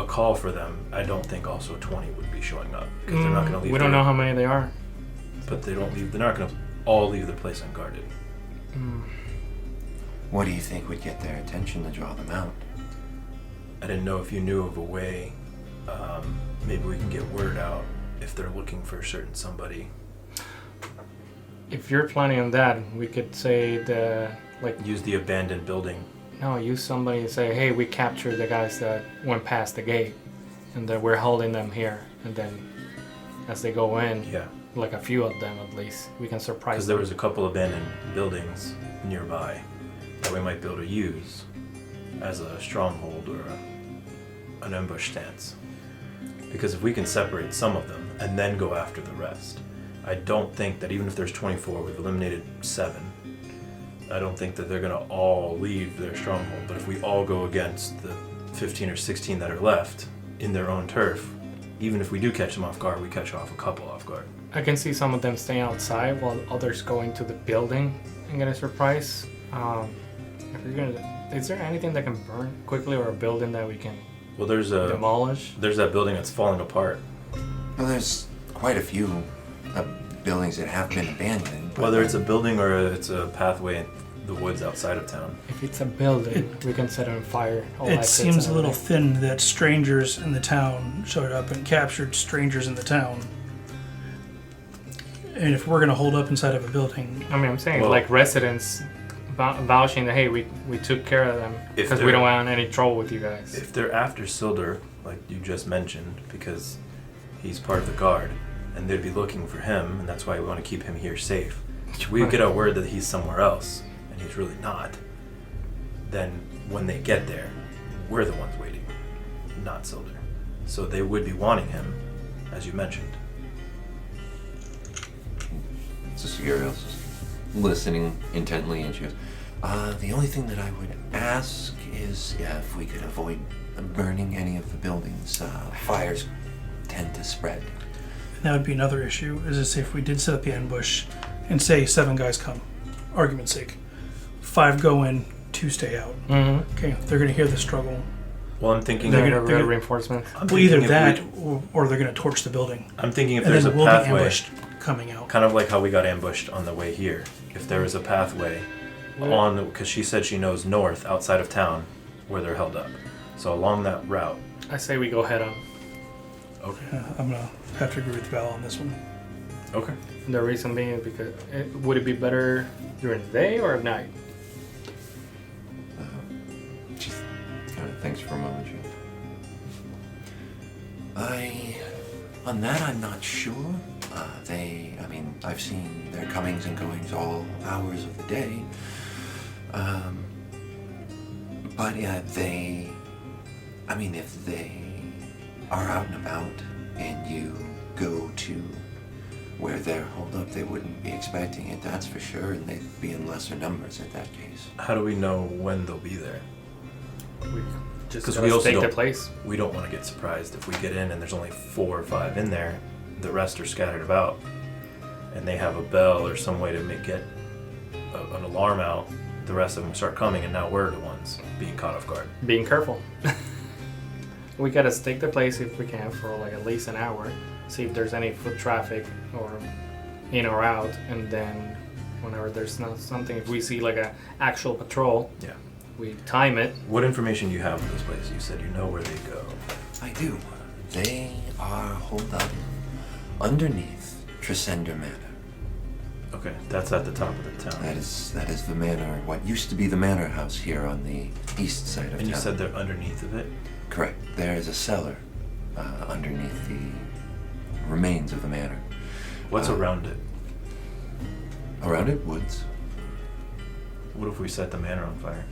call for them, I don't think also 20 would be showing up. Because they're not going to leave. We don't know how many they are. But they don't leave. They're not going to all leave their place unguarded. What do you think would get their attention to draw them out? I didn't know if you knew of a way. Maybe we can get word out if they're looking for a certain somebody. If you're planning on that, we could say Use the abandoned building. No, use somebody and say, hey, we captured the guys that went past the gate and that we're holding them here. And then as they go in, Yeah. like a few of them at least, we can surprise Because them. there was a couple abandoned buildings nearby that we might be able to use as a stronghold or an ambush stance. Because if we can separate some of them and then go after the rest, I don't think that even if there's 24, we've eliminated 7. I don't think that they're going to all leave their stronghold. But if we all go against the 15 or 16 that are left in their own turf, even if we do catch them off guard, we catch off a couple off guard. I can see some of them staying outside while others go into the building and get a surprise. If you're gonna, is there anything that can burn quickly or a building that we can Well, there's demolish? that building that's falling apart. Well, there's quite a few buildings that have been abandoned. but Whether it's a building or it's a pathway in the woods outside of town. If it's a building, we can set it on fire. all It exits seems and a little everything. thin that strangers in the town showed up and captured strangers in the town. And if we're going to hold up inside of a building, I mean, I'm saying Well- like residents vouching that, hey, we took care of them If because we they're- don't want any trouble with you guys. If they're after Sildur, like you just mentioned, because he's part of the guard, and they'd be looking for him, and that's why we want to keep him here safe. If we get a word that he's somewhere else, and he's really not, then when they get there, we're the ones waiting, not Sildur. So they would be wanting him, as you mentioned. So Sigariel's just listening intently, and she goes, The only thing that I would ask is if we could avoid burning any of the buildings. Fires tend to spread. that would be another issue. Is if we did set up the ambush and say 7 guys come, argument's sake, 5 go in, 2 stay out. Mm-hmm. Okay, they're going to hear the struggle. Well, I'm thinking. They're They're gonna- gonna reinforcements. I'm Well, either thinking if that or they're going to torch the building. I'm thinking if And there's then a we'll be pathway, ambushed coming out. kind of like how we got ambushed on the way here. If there was a pathway because she said she knows north outside of town where they're held up. So along that route, I say we go head on. Okay. I'm gonna have to agree with Val on this one. Okay. The reason being is because would it be better during the day or at night? She kind of thinks for a moment. On that, I'm not sure. I've seen their comings and goings all hours of the day. But yeah, if they are out and about and you go to where they're holed up, they wouldn't be expecting it, that's for sure, and they'd be in lesser numbers at that case. How do we know when they'll be there? We just 'Cause gotta we also stake the don't- place. We don't want to get surprised if we get in and there's only 4 or 5 in there. The rest are scattered about, and they have a bell or some way to get an alarm out. The rest of them start coming, and now we're the ones being caught off guard. Being careful. We gotta stake the place if we can for like at least an hour. See if there's any foot traffic or in or out, and then whenever there's not something, if we see like a actual patrol, Yeah. we time it. What information do you have of this place? You said you know where they go. I do. They are holed up underneath Tresender Manor. Okay, that's at the top of the town. That is the manor, what used to be the manor house here on the east side of town. And you said they're underneath of it? Correct. There is a cellar underneath the remains of the manor. What's around it? Around it, woods. What if we set the manor on fire?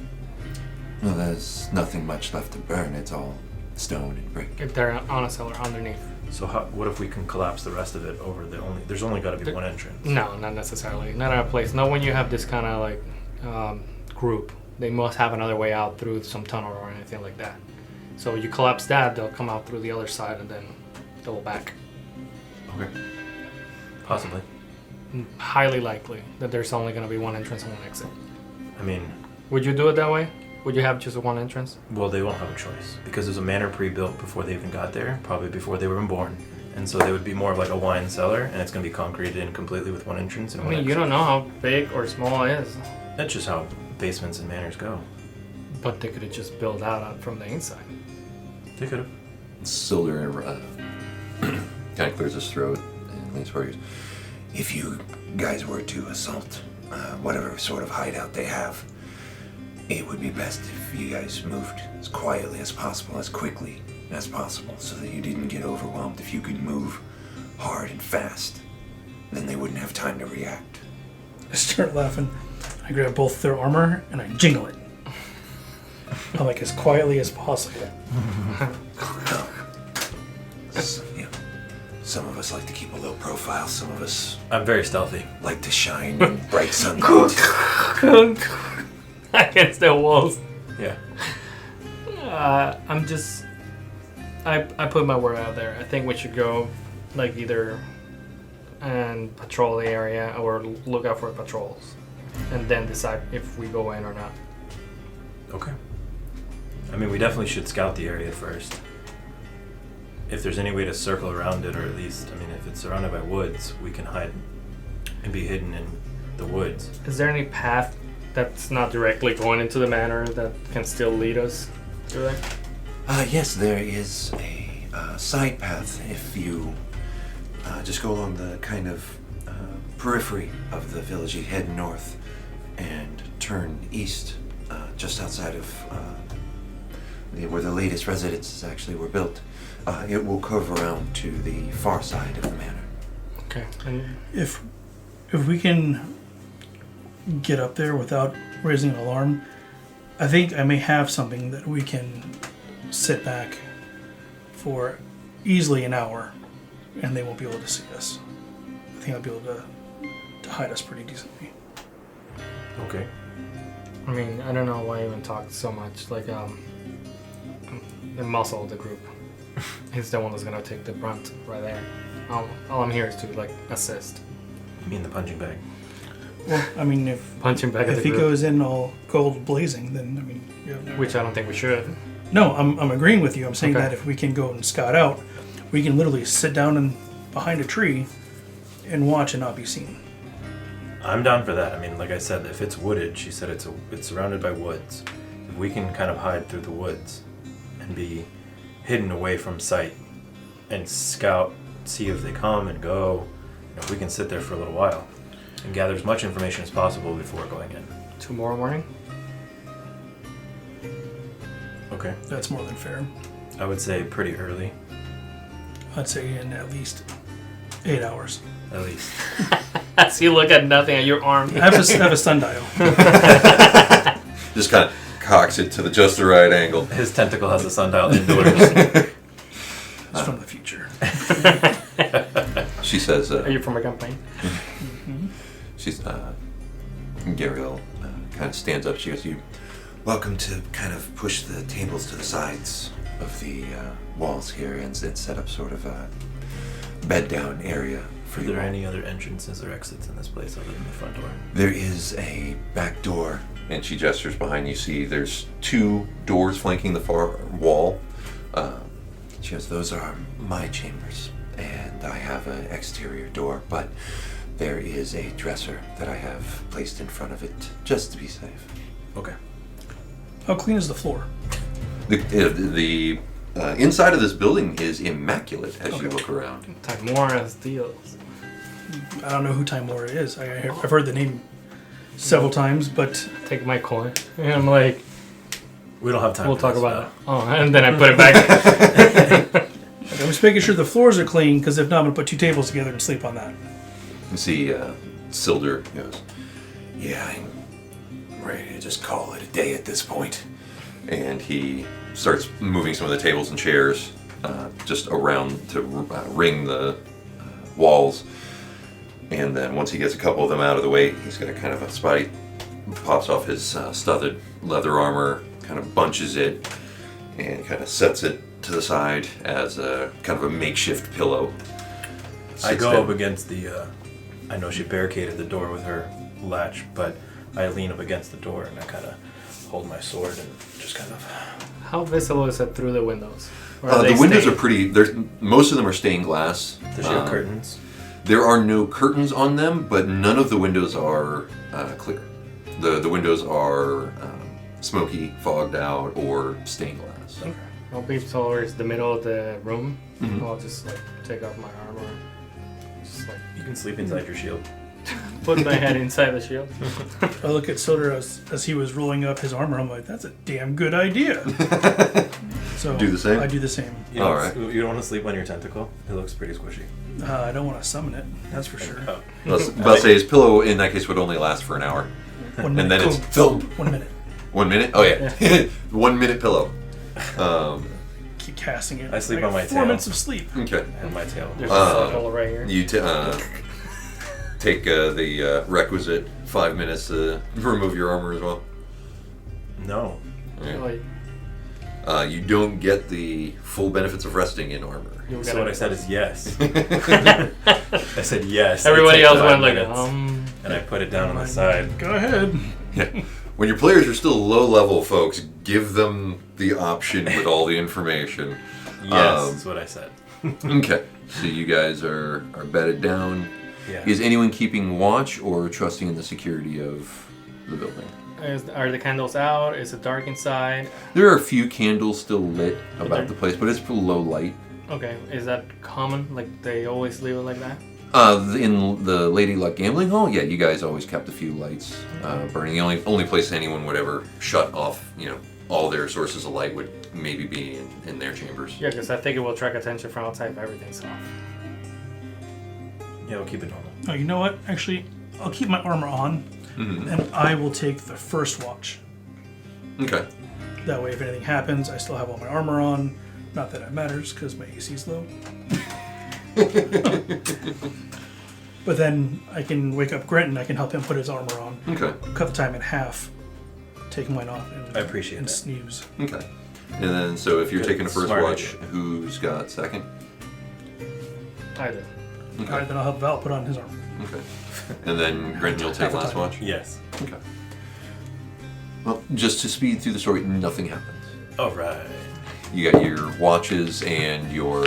Well, there's nothing much left to burn. It's all stone and brick. If they're on a cellar underneath. So what if we can collapse the rest of it over there's only got to be one entrance? No, not necessarily. Not at a place. Not when you have this kind of like group. They must have another way out through some tunnel or anything like that. So you collapse that, they'll come out through the other side and then double back. Okay. Possibly. Highly likely that there's only going to be one entrance and one exit. I mean, Would you do it that way? Would you have just one entrance? well, they won't have a choice because there's a manor pre-built before they even got there, probably before they were even born. And so they would be more of like a wine cellar, and it's going to be concreted in completely with one entrance and I one mean, you exit. don't know how big or small it is. That's just how basements and manors go. But they could have just built out from the inside. They could have. Silver kind of clears his throat and leans forward. If you guys were to assault whatever sort of hideout they have, it would be best if you guys moved as quietly as possible, as quickly as possible, so that you didn't get overwhelmed. If you could move hard and fast, then they wouldn't have time to react. I start laughing. I grab both their armor and I jingle it. I'm like as quietly as possible. Some of us like to keep a low profile. Some of us I'm very stealthy. like to shine in bright sunlight. Against the walls. Yeah. I'm just. I put my word out there. I think we should go, like, either and patrol the area or look out for patrols, and then decide if we go in or not. Okay. I mean, we definitely should scout the area first. If there's any way to circle around it, or at least, I mean, if it's surrounded by woods, we can hide and be hidden in the woods. Is there any path that's not directly going into the manor that can still lead us through there? Yes, there is a side path if you just go along the kind of periphery of the village. You head north and turn east, just outside of where the latest residences actually were built. It will curve around to the far side of the manor. Okay. And If we can get up there without raising an alarm, I think I may have something that we can sit back for easily an hour, and they won't be able to see us. I think I'll be able to hide us pretty decently. Okay. I mean, I don't know why I even talk so much. Like, the muscle of the group. He's the one that's gonna take the brunt right there. All I'm here is to, like, assist. You mean the punching bag? Well, I mean, if Punching back at if the he group. goes in all gold blazing, then I mean, you have no. Which I don't think we should. No, I'm agreeing with you. I'm saying Okay. that if we can go and scout out, we can literally sit down and behind a tree and watch and not be seen. I'm down for that. I mean, like I said, if it's wooded, she said it's surrounded by woods. If we can kind of hide through the woods and be hidden away from sight, and scout, see if they come and go. If we can sit there for a little while and gather as much information as possible before going in. Tomorrow morning? Okay. That's more than fair. I would say pretty early, I'd say in at least 8 hours. at least. As you look at nothing at your arm. I have a sundial. Just kind of cocks it to just the right angle. His tentacle has a sundial indoors. It's from the future. She says, Are you from a campaign? she's, Gabrielle kind of stands up. She goes, "You Welcome to kind of push the tables to the sides of the walls here and set up sort of a bed down area for Are you. there all. any other entrances or exits in this place other than the front door? There is a back door. and she gestures behind you. See, there's 2 doors flanking the far wall. She goes, those are my chambers, and I have an exterior door, but there is a dresser that I have placed in front of it just to be safe. Okay. How clean is the floor? The inside of this building is immaculate as you look around. Timora's deals. I don't know who Timora is. I've heard the name several times, but Take my coin. And I'm like, We don't have time. we'll for talk this about now. it. Oh, and then I put it back. I'm just making sure the floors are clean, because if not, I'm going to put 2 tables together and sleep on that. You see, Silder goes, Yeah, I'm ready to just call it a day at this point. and he starts moving some of the tables and chairs just around to ring the walls. And then once he gets a couple of them out of the way, he's got a kind of a spot. He pops off his studded leather armor, kind of bunches it, and kind of sets it to the side as a kind of a makeshift pillow. I Sits go down. up against the. I know she barricaded the door with her latch, but I lean up against the door and I kind of hold my sword and just kind of. How visible is it through the windows? Or The they windows stay- are pretty. Most of them are stained glass. Does she have curtains? There are no curtains on them, but none of the windows are clear. The windows are smoky, fogged out, or stained glass. Okay. I'll be towards the middle of the room. Mhm. I'll just like take off my armor. Just like You can sleep inside your shield. put my head inside the shield. I look at Soder as he was rolling up his armor. I'm like, that's a damn good idea. So Do the same? I do the same. You don't, Alright. You don't want to sleep on your tentacle? It looks pretty squishy. I don't want to summon it. That's for sure. Oh. I was about to say his pillow in that case would only last for an hour, 1 minute. and then it's Boom. 1 minute. 1 minute. Oh yeah, 1 minute pillow. Keep casting it. I sleep got on my 4 tail. minutes of sleep. Okay. And my tail. There's a circle right here. You take the requisite 5 minutes to remove your armor as well. No. Yeah. Like, You don't get the full benefits of resting in armor. you So gotta- what I said is yes. I said yes. Everybody It takes else 5 went like, minutes. And I put it down on the side. Go ahead. Yeah. When your players are still low level, folks, give them the option with all the information. Yes, that's what I said. Okay. So you guys are bedded down. Yeah. Is anyone keeping watch or trusting in the security of the building? Are the candles out? Is it dark inside? There are a few candles still lit there- about the place, but it's pretty low light. Okay, is that common? Like they always leave it like that? In the Lady Luck Gambling Hall, yeah, you guys always kept a few lights burning. The only place anyone would ever shut off, all their sources of light would maybe be in their chambers. Yeah, because I think it will attract attention from outside if everything's off. Yeah, we'll keep it normal. Oh, you know what? Actually, I'll keep my armor on, and I will take the first watch. Okay. That way, if anything happens, I still have all my armor on. Not that it matters, because my AC's low. But then I can wake up Grenton. I can help him put his armor on. Okay. Cut the time in half. Take mine off. And, I appreciate and that. snooze. Okay. And then, so if you're Good, taking a first smart watch, idea. who's got second? I did. Okay. All right, then I'll help Val put on his armor. Okay. And then, Grenton, you'll take Half the last time. watch? Yes. Okay. Well, just to speed through the story, nothing happens. All right. You got your watches and your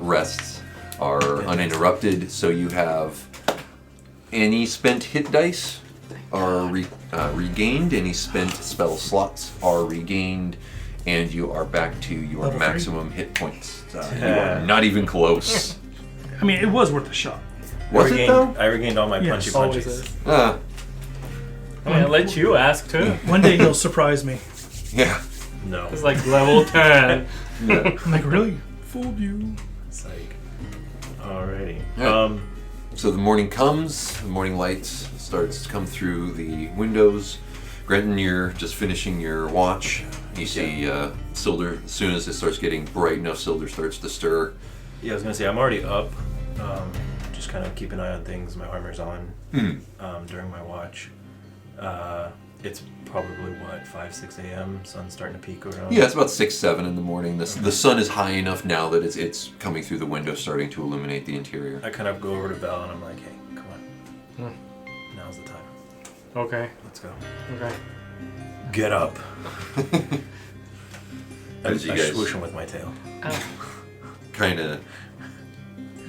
rests are uninterrupted, so you have any spent hit dice are regained, any spent spell slots are regained, and you are back to your Level 3? maximum hit points. You are not even close. I mean, it was worth a shot. Was it though? I regained all my Yes. punchy Always punches. is. Uh, I mean, I'll let you ask too. One day he'll surprise me. yeah. No. It's like level 10. Yeah. I'm like, really? Fooled you. Psych. Alrighty. Yeah. So the morning comes, the morning lights starts to come through the windows. Grenton, you're just finishing your watch. You see Silder, as soon as it starts getting bright enough, Silder starts to stir. Yeah, I was gonna say I'm already up. Just kind of keep an eye on things. My armor's on during my watch. It's probably what 5-6 a.m. Sun's starting to peak around. Yeah, it's about 6-7 in the morning. The sun is high enough now that it's coming through the window, starting to illuminate the interior. I kind of go over to Belle and I'm like, hey, come on. Now's the time. Okay. Let's go. Okay. Get up. I As you guys- swoosh him with my tail. Kind of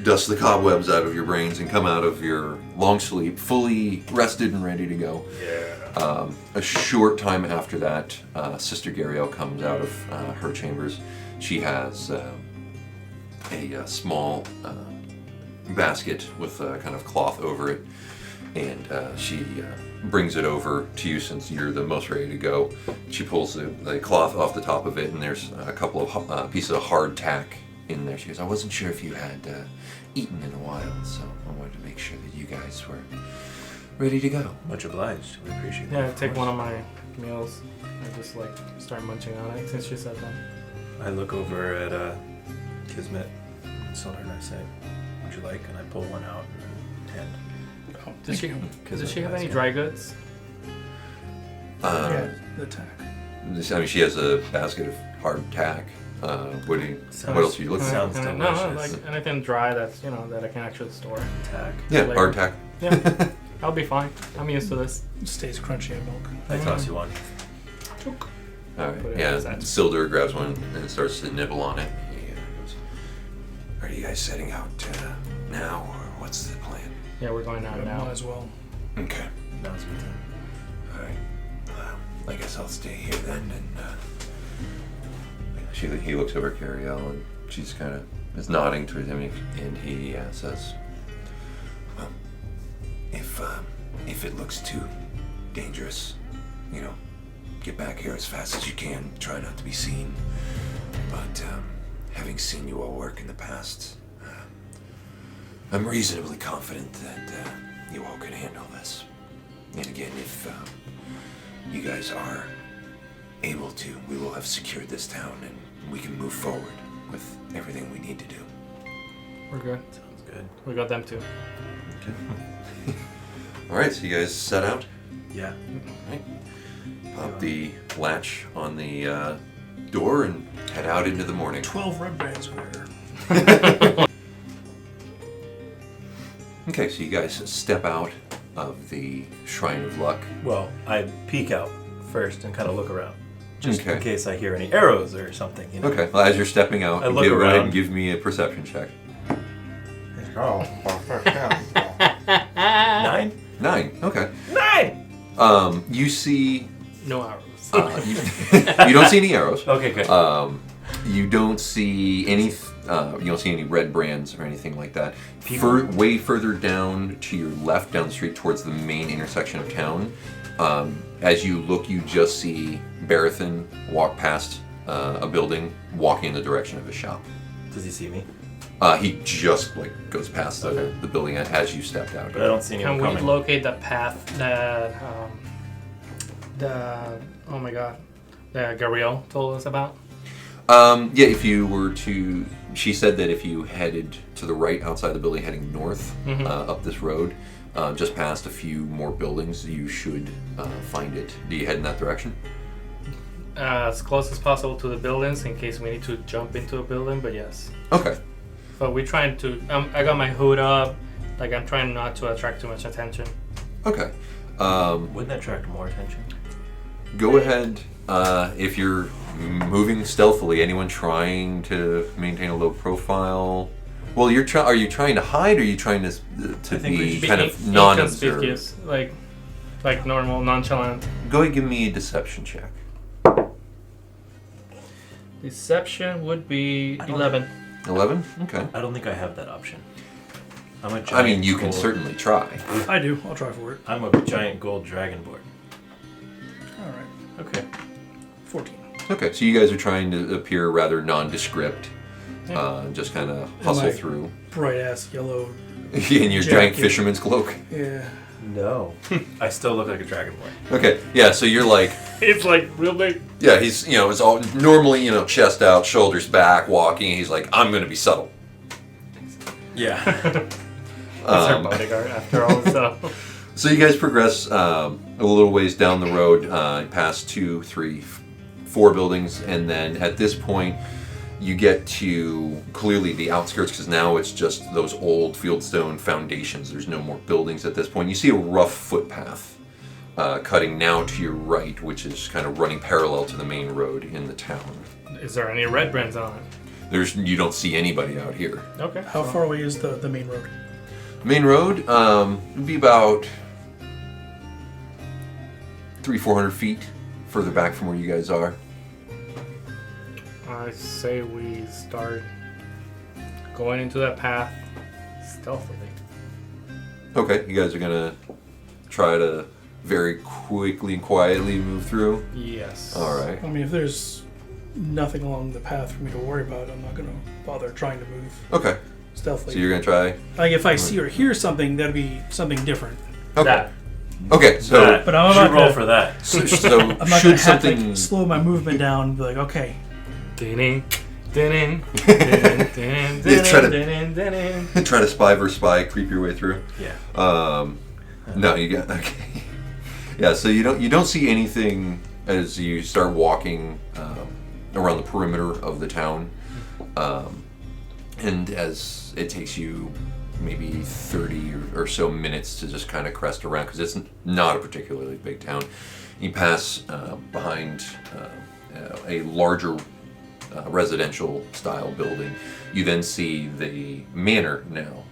dust the cobwebs out of your brains and come out of your long sleep, fully rested and ready to go. Yeah. A short time after that, Sister Gariel comes out of her chambers. She has a small basket with a kind of cloth over it, and she brings it over to you since you're the most ready to go. She pulls the cloth off the top of it, and there's a couple of pieces of hard tack in there. She goes, I wasn't sure if you had eaten in a while, so I wanted to make sure that you guys were ready to go. Much obliged. We appreciate that. Yeah, take one of my meals. I just like start munching on it since she said that. I look over at Kismet and Silver and I say, would you like? And I pull one out and hand. Does she, Because does of she have the any basket. dry goods? Yeah, the tack. I mean, she has a basket of hard tack. What else are you looking at? Sounds No, delicious. like anything dry that's that I can actually store. Tack. Yeah, later. hard tack. Yeah, I'll be fine. I'm used to this. It stays crunchy in milk. I toss you one. All right. Put it Yeah, as that. Silder grabs one and starts to nibble on it. He goes, are you guys setting out now, or what's the plan? Yeah, we're going out Might now. as well. Okay. Now's a good time. All right. I guess I'll stay here then. And he looks over at Gariel, and she's kind of is nodding to him, and he says, "Well, if it looks too dangerous, get back here as fast as you can. Try not to be seen. But having seen you all work in the past, I'm reasonably confident that you all can handle this. And again, if you guys are able to, we will have secured this town and we can move forward with everything we need to do." We're good. Sounds good. We got them too. Okay. All right, so you guys set out. Yeah. All right. Pop the latch on the door and head out into the morning. 12 red bands wear. Okay, so you guys step out of the Shrine of Luck. Well, I peek out first and kind of look around. Just Okay. in case I hear any arrows or something. Okay, well, as you're stepping out, I look go ahead around. and give me a perception check. 9? 9. Okay. 9! You see. No arrows. You don't see any arrows. Okay, good. You don't see any. You don't see any red brands or anything like that. People? Way further down to your left, down the street towards the main intersection of town. As you look, you just see Barathan walk past a building, walking in the direction of his shop. Does he see me? He just goes past the building as you stepped out. But I don't see anyone Can we coming. locate the path that oh my god, that Gariel told us about? Yeah, if you were to, she said that if you headed to the right outside the building, heading north up this road, just past a few more buildings, you should find it. Do you head in that direction? As close as possible to the buildings in case we need to jump into a building, but yes. Okay. But we're trying to. I got my hood up. Like I'm trying not to attract too much attention. Okay. Wouldn't that attract more attention? Go ahead. If you're moving stealthily, anyone trying to maintain a low profile? Well, are you trying to hide, or are you trying to I think we be should kind Be of non-observed? inconspicuous, like normal, nonchalant. Go ahead and give me a deception check. Deception would be 11. 11? Okay. I don't think I have that option. I'm a giant I mean, you can gold- certainly try. I do. I'll try for it. I'm a giant gold dragonborn. All right. Okay. 14. Okay, so you guys are trying to appear rather nondescript. Just kind of hustle like- through. Bright ass yellow. In your giant Jacket. fisherman's cloak. Yeah. No. I still look like a dragonborn. Okay, yeah, so you're like, It's like real big. yeah, he's, it's all normally, chest out, shoulders back, walking. He's like, I'm going to be subtle. Yeah. That's our bodyguard after all. So So you guys progress a little ways down the road, past 2, 3, 4 buildings, and then at this point, you get to clearly the outskirts because now it's just those old fieldstone foundations. There's no more buildings at this point. You see a rough footpath cutting now to your right, which is kind of running parallel to the main road in the town. is there any red brands on it? You don't see anybody out here. Okay. How far away is the main road? Main road would be about 300-400 feet further back from where you guys are. I say we start going into that path stealthily. Okay, you guys are gonna try to very quickly and quietly move through. Yes. All right. I mean, if there's nothing along the path for me to worry about, I'm not going to bother trying to move Okay. stealthily. So you're gonna try. Like, if I see or hear something, that'd be something different. Okay. That. Okay. So That. But I'm should about roll to- for that. so I'm not should going to have to something like, slow my movement down and be like, okay. Ding, ding, ding, Yeah, try to- ding. try to spy versus spy, creep your way through. Yeah. No, you got okay. Yeah. So you don't see anything as you start walking around the perimeter of the town, and as it takes you maybe 30 or so minutes to just kind of crest around because it's not a particularly big town. You pass behind a larger residential style building. You then see the manor now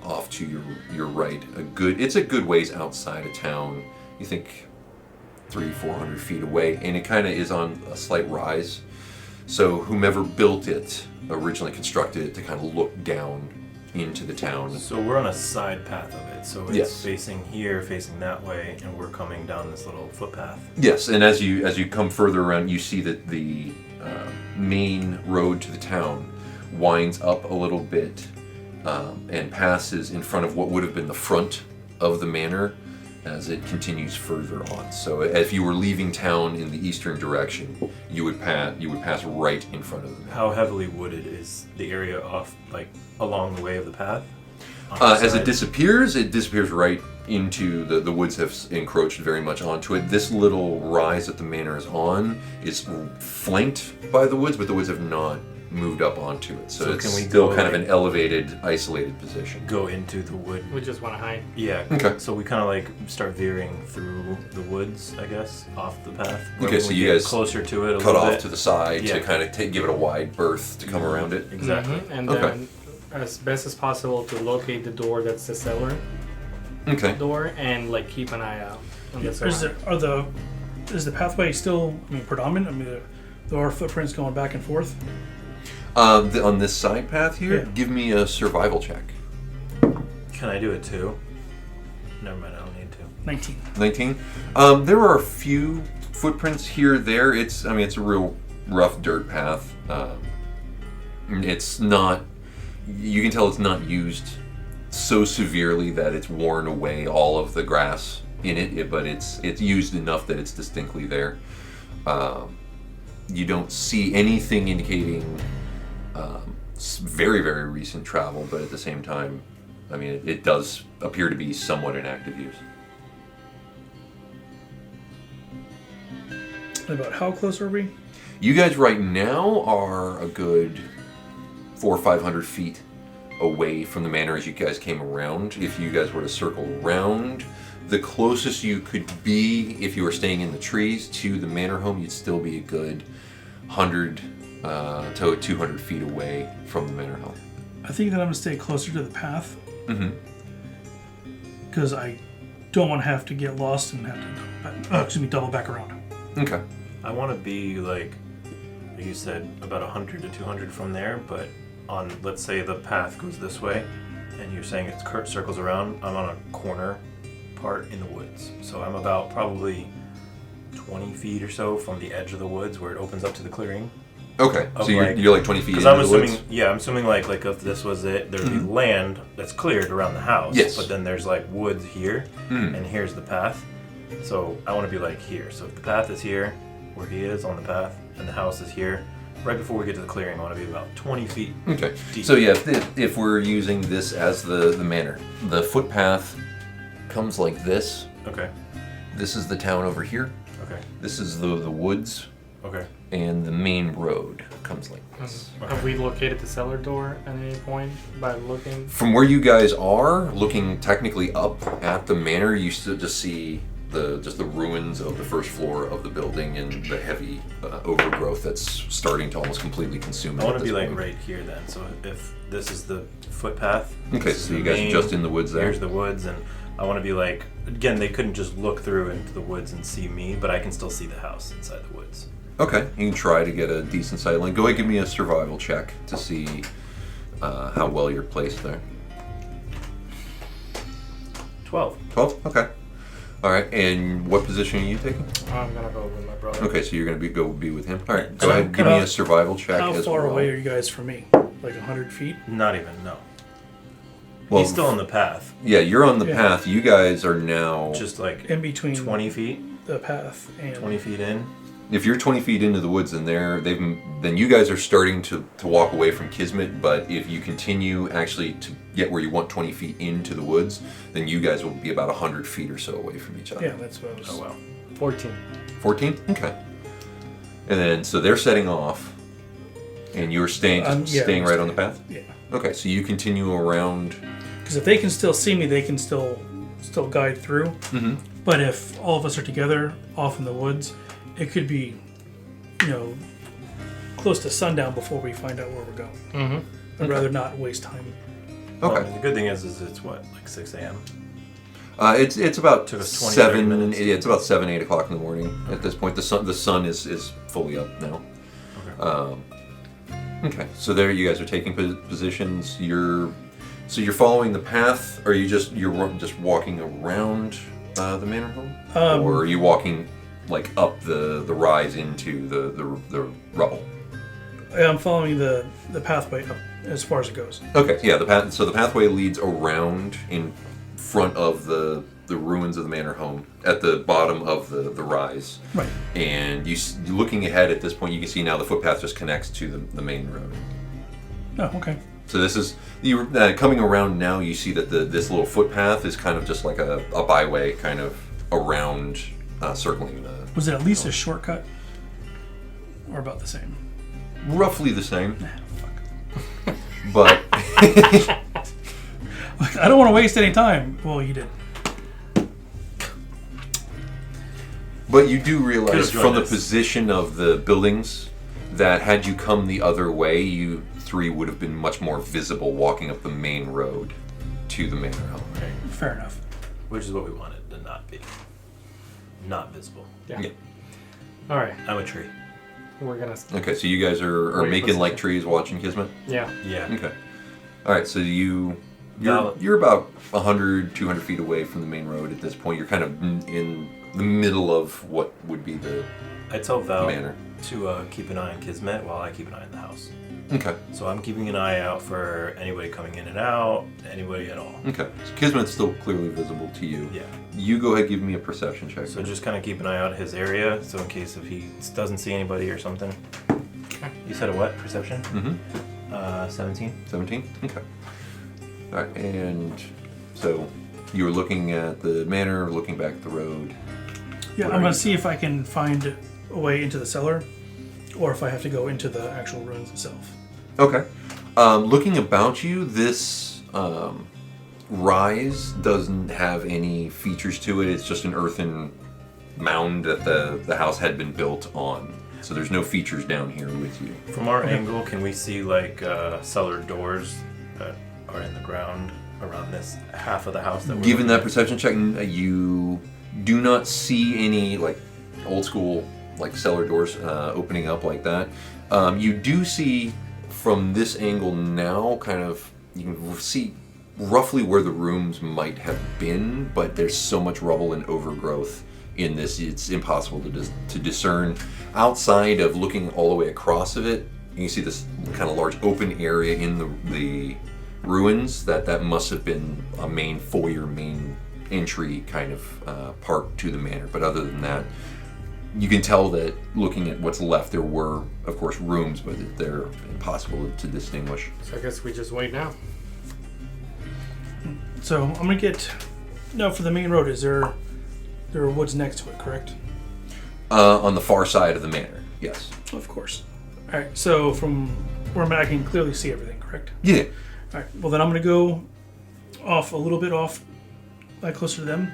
off to your right. It's a good ways outside of town. You think 300-400 feet away, and it kind of is on a slight rise. So whomever built it originally constructed it to kind of look down into the town. So we're on a side path of it. So it's Yes. facing here, facing that way, and we're coming down this little footpath. Yes, and as you come further around, you see that the main road to the town winds up a little bit and passes in front of what would have been the front of the manor as it continues further on. So if you were leaving town in the eastern direction, you would pass right in front of the manor. How heavily wooded is the area off, like along the way of the path? On the As it side? disappears right into the woods have encroached very much onto it. This little rise that the manor is on is flanked by the woods, but the woods have not moved up onto it. So it's can we still go kind of like- an elevated, isolated position. Go into the wood. We just want to hide. Yeah. Okay. So we kind of like start veering through the woods, I guess, off the path. Okay, When so we you get guys closer to it, a Cut little off bit. to the side Yeah. to kind of give it a wide berth to come around it. Exactly. Mhm. And Okay. then, as best as possible, to locate the door that's the cellar Okay. door, and like keep an eye out on the Is surroundings. is the pathway still, predominant? I mean, there are footprints going back and forth. On this side path here, Yeah. give me a survival check. Can I do it too? Never mind, I don't need to. 19. 19. There are a few footprints here or there. It's a real rough dirt path. It's not. You can tell it's not used so severely that it's worn away all of the grass in it, but it's used enough that it's distinctly there. You don't see anything indicating very, very recent travel, but at the same time, it does appear to be somewhat in active use. About how close are we? You guys right now are a good 400 or 500 feet away from the manor as you guys came around. If you guys were to circle around, the closest you could be if you were staying in the trees to the manor home, you'd still be a good 100 to 200 feet away from the manor home. I think that I'm going to stay closer to the path Mm-hmm. because I don't want to have to get lost and have to double back around. Okay. I want to be like you said, about 100 to 200 from there, but on, let's say the path goes this way, and you're saying it circles around. I'm on a corner part in the woods, so I'm about probably 20 feet or so from the edge of the woods where it opens up to the clearing. Okay, so you're like 20 feet into I'm the assuming, woods? yeah, I'm assuming like if this was it, there'd be land that's cleared around the house. Yes. But then there's like woods here, and here's the path. So I want to be like here. So if the path is here, where he is on the path, and the house is here, right before we get to the clearing, I want to be about 20 feet Okay. deep. So yeah, if we're using this as the manor, the footpath comes like this. Okay. This is the town over here. Okay. This is the woods, Okay. and the main road comes like this. Have we located the cellar door at any point by looking? From where you guys are, looking technically up at the manor, you still just see the ruins of the first floor of the building and the heavy overgrowth that's starting to almost completely consume it. I want at to be this like point. right here then. So if this is the footpath. Okay, this is so the you guys main- are just in the woods there. Here's the woods, and I want to be like, again, they couldn't just look through into the woods and see me, but I can still see the house inside the woods. Okay, you can try to get a decent sight line. Go ahead, give me a survival check to see how well you're placed there. 12. 12? Okay. All right, and what position are you taking? I'm gonna go with my brother. Okay, so you're going to be with him. All right, go So ahead, give me a survival check How as far well. away are you guys from me? Like 100 feet? Not even, no. Well, He's still on the path. Yeah, you're on the Yeah. path. You guys are now... Just like In between 20 feet, the path and 20 feet in. If you're 20 feet into the woods, then you guys are starting to walk away from Kismet. But if you continue actually to get where you want 20 feet into the woods, then you guys will be about 100 feet or so away from each other. yeah, that's what I was. Oh, wow. 14. 14? Okay. And then so they're setting off, and you're staying Yeah, staying I'm right on the staying. path. Yeah, Okay, so you continue around. because if they can still see me, they can still guide through. Mm-hmm. But if all of us are together off in the woods, it could be, close to sundown before we find out where we're going. Mm-hmm. I'd rather not waste time. Okay. The good thing is it's what, like 6 a.m.? It's about Took us 20, 30 7. minutes. It's about 7, 8 o'clock in the morning at this point. The sun is fully up now. Okay. Okay, so there you guys are taking positions. You're following the path. Or you're just walking around the manor home, or are you walking like up the rise into the rubble? I'm following the pathway up as far as it goes. Okay, yeah. The pathway leads around in front of the ruins of the manor home at the bottom of the rise. Right. And looking ahead at this point, you can see now the footpath just connects to the main road. Oh, okay. So this is you coming around now. You see that this little footpath is kind of just like a byway, kind of around, circling the. Was it at least a shortcut? Or about the same? Roughly the same, Fuck. but I don't want to waste any time. Well, you did. but you do realize Could've from joined the us. position of the buildings that had you come the other way, you three would have been much more visible walking up the main road to the manor home. Fair enough. Which is what we wanted to not be. Not visible. Yeah. Yeah. All right. I'm a tree. We're gonna. Okay, so you guys are Wait, making what's like it? trees watching Kismet? Yeah. Yeah. Okay. All right, so you're Now- you're about 100, 200 feet away from the main road at this point. You're kind of in the middle of what would be the I tell Val manor. to keep an eye on Kismet while I keep an eye on the house. Okay. So I'm keeping an eye out for anybody coming in and out, anybody at all. Okay. So Kismet's still clearly visible to you. Yeah. You go ahead, give me a perception check. So just kind of keep an eye out his area, so in case if he doesn't see anybody or something. You said a what? Perception? Mm-hmm. 17. 17? Okay. All right, and so you were looking at the manor, looking back at the road. Yeah, What I'm are going you- to see if I can find a way into the cellar or if I have to go into the actual ruins itself. Okay. Looking about you, this rise doesn't have any features to it. It's just an earthen mound that the house had been built on. So there's no features down here with you. From our angle, can we see like cellar doors that are in the ground around this half of the house that we're Given that looking perception check, you do not see any like old school like cellar doors opening up like that. You do see from this angle now, kind of, you can see roughly where the rooms might have been, but there's so much rubble and overgrowth in this, it's impossible to discern. Outside of looking all the way across of it, you can see this kind of large open area in the ruins that must have been a main foyer, main entry kind of part to the manor. But other than that, you can tell that looking at what's left, there were, of course, rooms, but they're impossible to distinguish. So I guess we just wait now. So I'm gonna get. No, for the main road, there are woods next to it, correct? On the far side of the manor, yes. Of course. All right. So from where I'm at, I can clearly see everything, correct? Yeah. All right. Well, then I'm gonna go off a little bit off, like closer to them.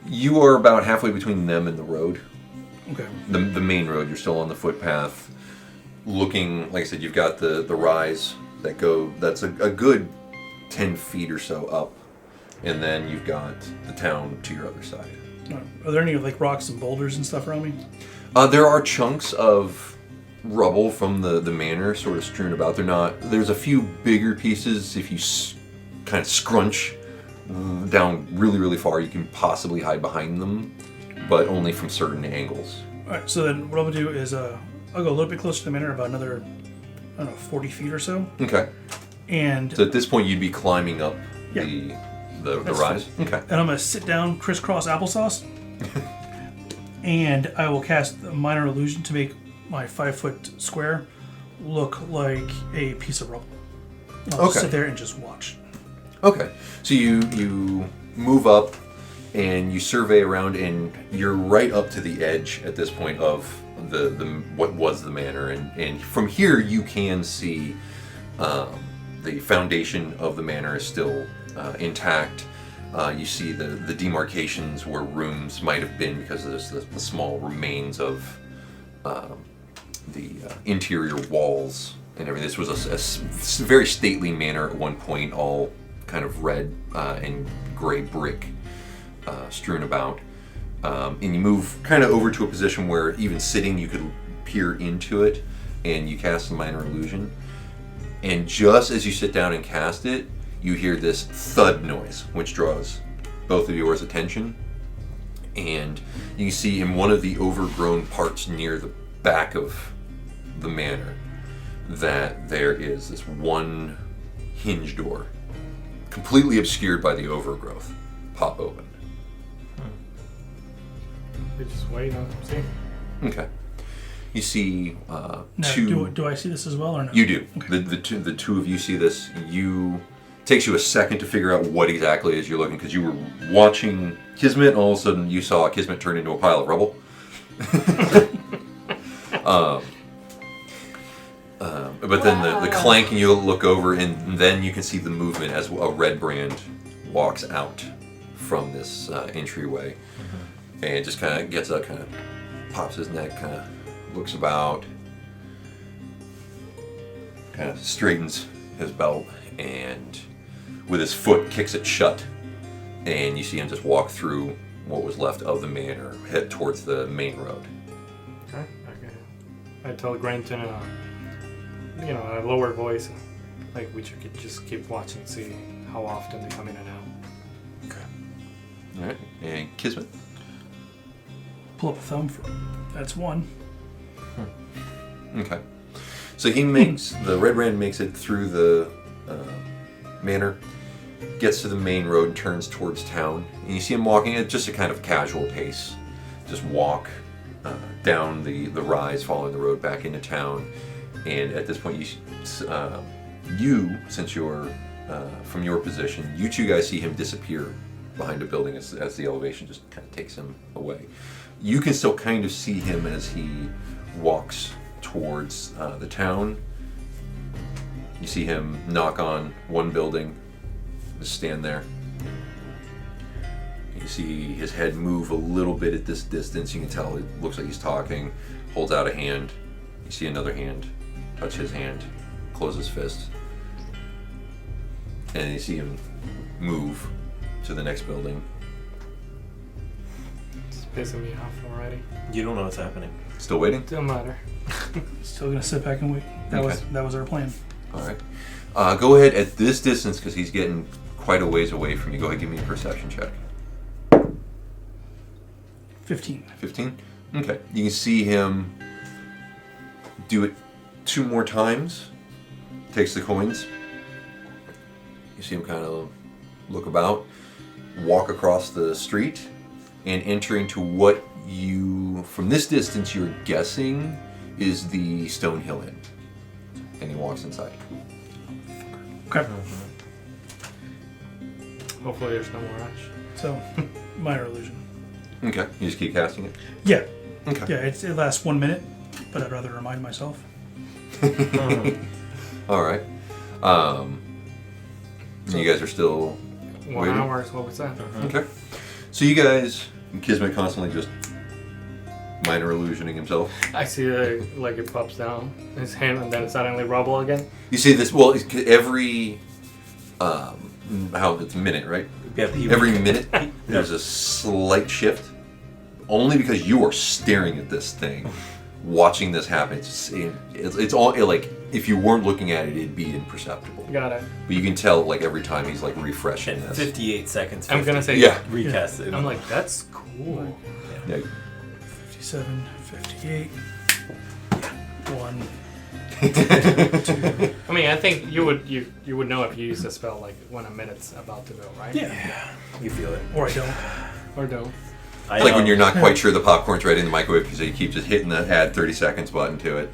You are about halfway between them and the road. Okay. The main road. You're still on the footpath, looking. Like I said, you've got the rise that go. That's a good 10 feet or so up, and then you've got the town to your other side. Are there any like rocks and boulders and stuff around me? There are chunks of rubble from the manor sort of strewn about. There's a few bigger pieces. If you kind of scrunch down really, really far, you can possibly hide behind them, but only from certain angles. All right. So then what I'm gonna do is I'll go a little bit closer to the manor, about another, I don't know, 40 feet or so. Okay. And So at this point, you'd be climbing up Yeah. the That's rise. Okay. and I'm gonna sit down, crisscross applesauce, and I will cast a minor illusion to make my 5-foot square look like a piece of rubble. I'll just Okay. sit there and just watch. Okay. So you move up and you survey around, and you're right up to the edge at this point of the what was the manor, and from here you can see the foundation of the manor is still intact. You see the demarcations where rooms might have been, because there's the small remains of the interior walls and everything. This was a very stately manor at one point, all kind of red and gray brick strewn about. And you move kind of over to a position where even sitting you could peer into it, and you cast a minor illusion. And just as you sit down and cast it, you hear this thud noise, which draws both of yours attention. And you can see in one of the overgrown parts near the back of the manor that there is this one hinge door, completely obscured by the overgrowth, pop open. We just wait and see. Okay. You see Now, two. do I see this as well or no? You do. Okay. The two of you see this. It takes you a second to figure out what exactly it is you're looking, because you were watching Kismet, and all of a sudden you saw Kismet turn into a pile of rubble. But then the clank, and you look over, and then you can see the movement as a red brand walks out from this entryway, and just kind of gets up, kind of pops his neck, kind of looks about, kind of straightens his belt, and with his foot kicks it shut, and you see him just walk through what was left of the manor, head towards the main road. Okay. I tell Grenton, in a lower voice, like we should just keep watching, see how often they come in and out. Okay. All right. And Kismet. Pull up a thumb for. That's one. Okay. So the red brand makes it through the manor, gets to the main road, and turns towards town. And you see him walking at just a kind of casual pace. Just walk down the rise, following the road back into town. And at this point, you since you're from your position, you two guys see him disappear behind a building as the elevation just kind of takes him away. You can still kind of see him as he walks towards the town. You see him knock on one building, just stand there. You see his head move a little bit at this distance. You can tell it looks like he's talking, holds out a hand. You see another hand touch his hand, close his fist. And you see him move to the next building. It's pissing me off already. You don't know what's happening. Still waiting? Don't matter. Still gonna sit back and wait. That was our plan. All right. Go ahead at this distance because he's getting quite a ways away from you. Go ahead, give me a perception check. 15. 15? Okay. You can see him do it 2 more times. Takes the coins. You see him kind of look about, walk across the street, and enter into what you, from this distance, you're guessing is the Stone Hill Inn. And he walks inside. Okay. Hopefully there's no more rush. So, minor illusion. Okay. You just keep casting it? Yeah. Okay. Yeah, it lasts 1 minute, but I'd rather remind myself. All right. You guys are still 1 waiting? hour, what was that? Okay. So you guys, Kismet constantly just minor illusioning himself. I see like it pops down his hand and then suddenly rubble again. You see this, well, every, how it's a minute, right? Yeah, Every minute, there's a slight shift. Only because you are staring at this thing, watching this happen. It's all, like, if you weren't looking at it, it'd be imperceptible. Got it. But you can tell, like, every time he's, like, refreshing At this. 58 seconds. I'm gonna say Yeah. recast it. I'm like, that's cool. Yeah. 57, 58. 1. I mean, I think you would know if you use the spell like when a minute's about to go, right? Yeah. You feel it. Or I don't. Or don't. I It's like know. when you're not quite sure the popcorn's ready in the microwave because you keep just hitting the add 30 seconds button to it.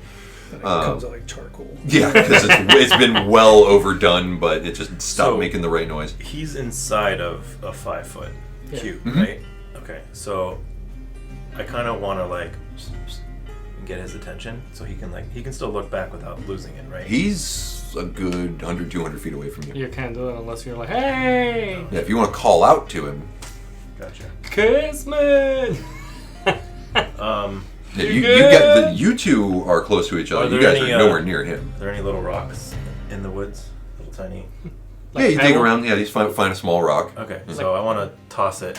And it comes out like charcoal. Yeah, because it's been well overdone, but it just stopped So- making the right noise. He's inside of a 5-foot Yeah. cube, Mhm. right? Okay, so I kind of want to like get his attention so he can still look back without losing it, right? He's a good 100, 200 feet away from you. You can't do it unless you're like, hey, Yeah, if you want to call out to him, Gotcha. Kismet. yeah, You you good? get you two are close to each Are other. You there guys any, are nowhere near him. Are there any little rocks in the woods? Little tiny. Yeah, you dig pebble? around. Yeah, you find a small rock Okay, so I want to toss it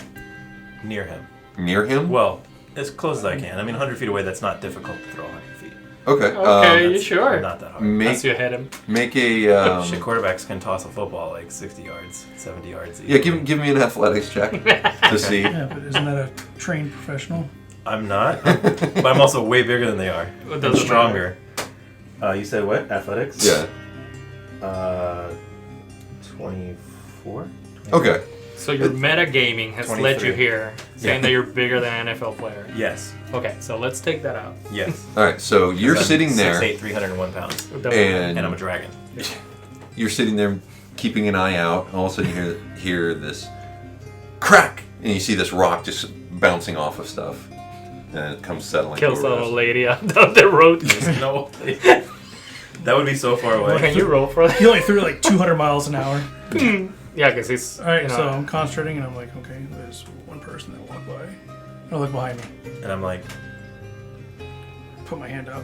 near him. near him. Well, as close as I can. I mean, 100 feet away, that's not difficult to throw 100 feet. Okay. Okay, you That's sure? Not that hard. Unless Make you hit him. make a Shit, quarterbacks can toss a football like 60 yards, 70 yards. yeah. easily. Give me an athletics check to see. Yeah, but isn't that a trained professional? I'm not, but I'm also way bigger than they are. It And doesn't stronger. You said what? Athletics? Yeah. 24? Okay. So your metagaming has led 23. you here, saying that you're bigger than an NFL player. Yes. Okay, so let's take that out. Yes. All right. So you're I'm sitting there. 6'8", 301 pounds. It doesn't And- And I'm a dragon. You're sitting there keeping an eye out, and all of a sudden you hear this crack, and you see this rock just bouncing off of stuff, and it comes settling. kills over a us. lady on the road. There's no way. That would be so far away. Can you roll for that? He only threw like 200 miles an hour. Yeah, because he's. All right, you know, so I'm concentrating, and I'm like, okay, there's one person that walked by. I look behind me, And I'm like, put my hand out.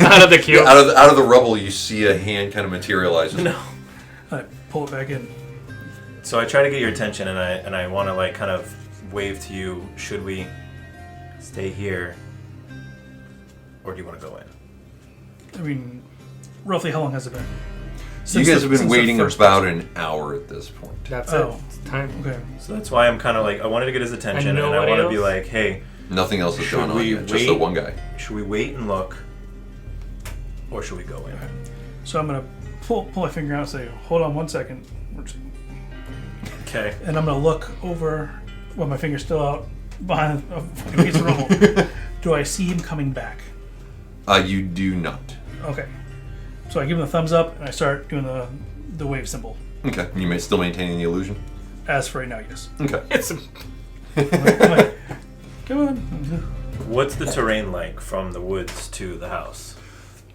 out of the cube. Yeah, out of the rubble, you see a hand kind of materialize. no. I pull it back in. So I try to get your attention, and I want to like kind of wave to you. Should we stay here, or do you want to go in? I mean, roughly how long has it been? You guys have been since the waiting first about an hour at this point. That's Oh. it. It's time. Okay. So that's why I'm kind of like I wanted to get his attention, and I nobody want to be else? like, hey, Nothing else has Should gone on we yet. Just the wait? one guy. should we wait and look, or should we go in? So I'm gonna pull my finger out and say, hold on 1 second. Okay. And I'm gonna look over while my finger's still out behind a fucking piece of rubble. Do I see him coming back? You do not. Okay. So I give him the thumbs up and I start doing the wave symbol. Okay. You may still maintaining the illusion. As for right now, yes. Okay. It's I'm like, come on. What's the terrain like from the woods to the house?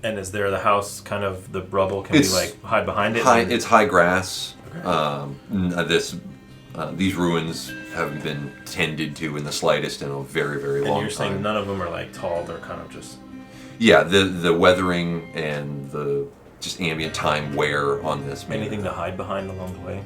And is there the house kind of the rubble? Can It's we like hide behind it? High. and- It's high grass. Okay. These ruins haven't been tended to in the slightest in a very, very And long you're saying time. none of them are like tall; they're kind of just. Yeah, the weathering and the just ambient time wear on this. made Anything it- to hide behind along the way?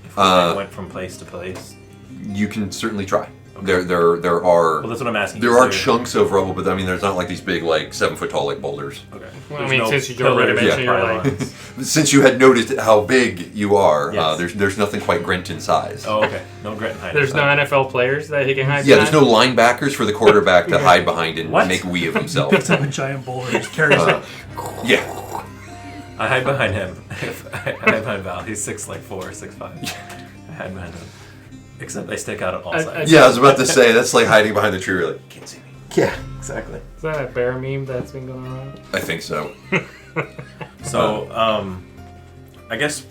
If we Uh, like, went from place to place. You can certainly try. There are. Well, that's what I'm asking. There are chunks of rubble, but I mean, there's not like these big, like 7-foot tall, like boulders. Okay. Well, I There's mean, no since you already pillars, mentioned, you're like, pylons. Since you had noticed how big you are, Yes. there's nothing quite Grenton size. Oh, okay. No Grenton hiding. there's no NFL players that he can hide Yeah, there's no behind? linebackers for the quarterback to hide behind and What? make a wee of himself. Picks up a giant boulder and just carries it. Yeah. I hide behind him. I hide behind Val. He's 6'4", 6'5". I hide behind him. Except I stick out on all sides. Yeah, I was about to say, that's like hiding behind the tree. You're like, can't see me. Yeah, exactly. Is that a bear meme that's been going around? I think so. So, I guess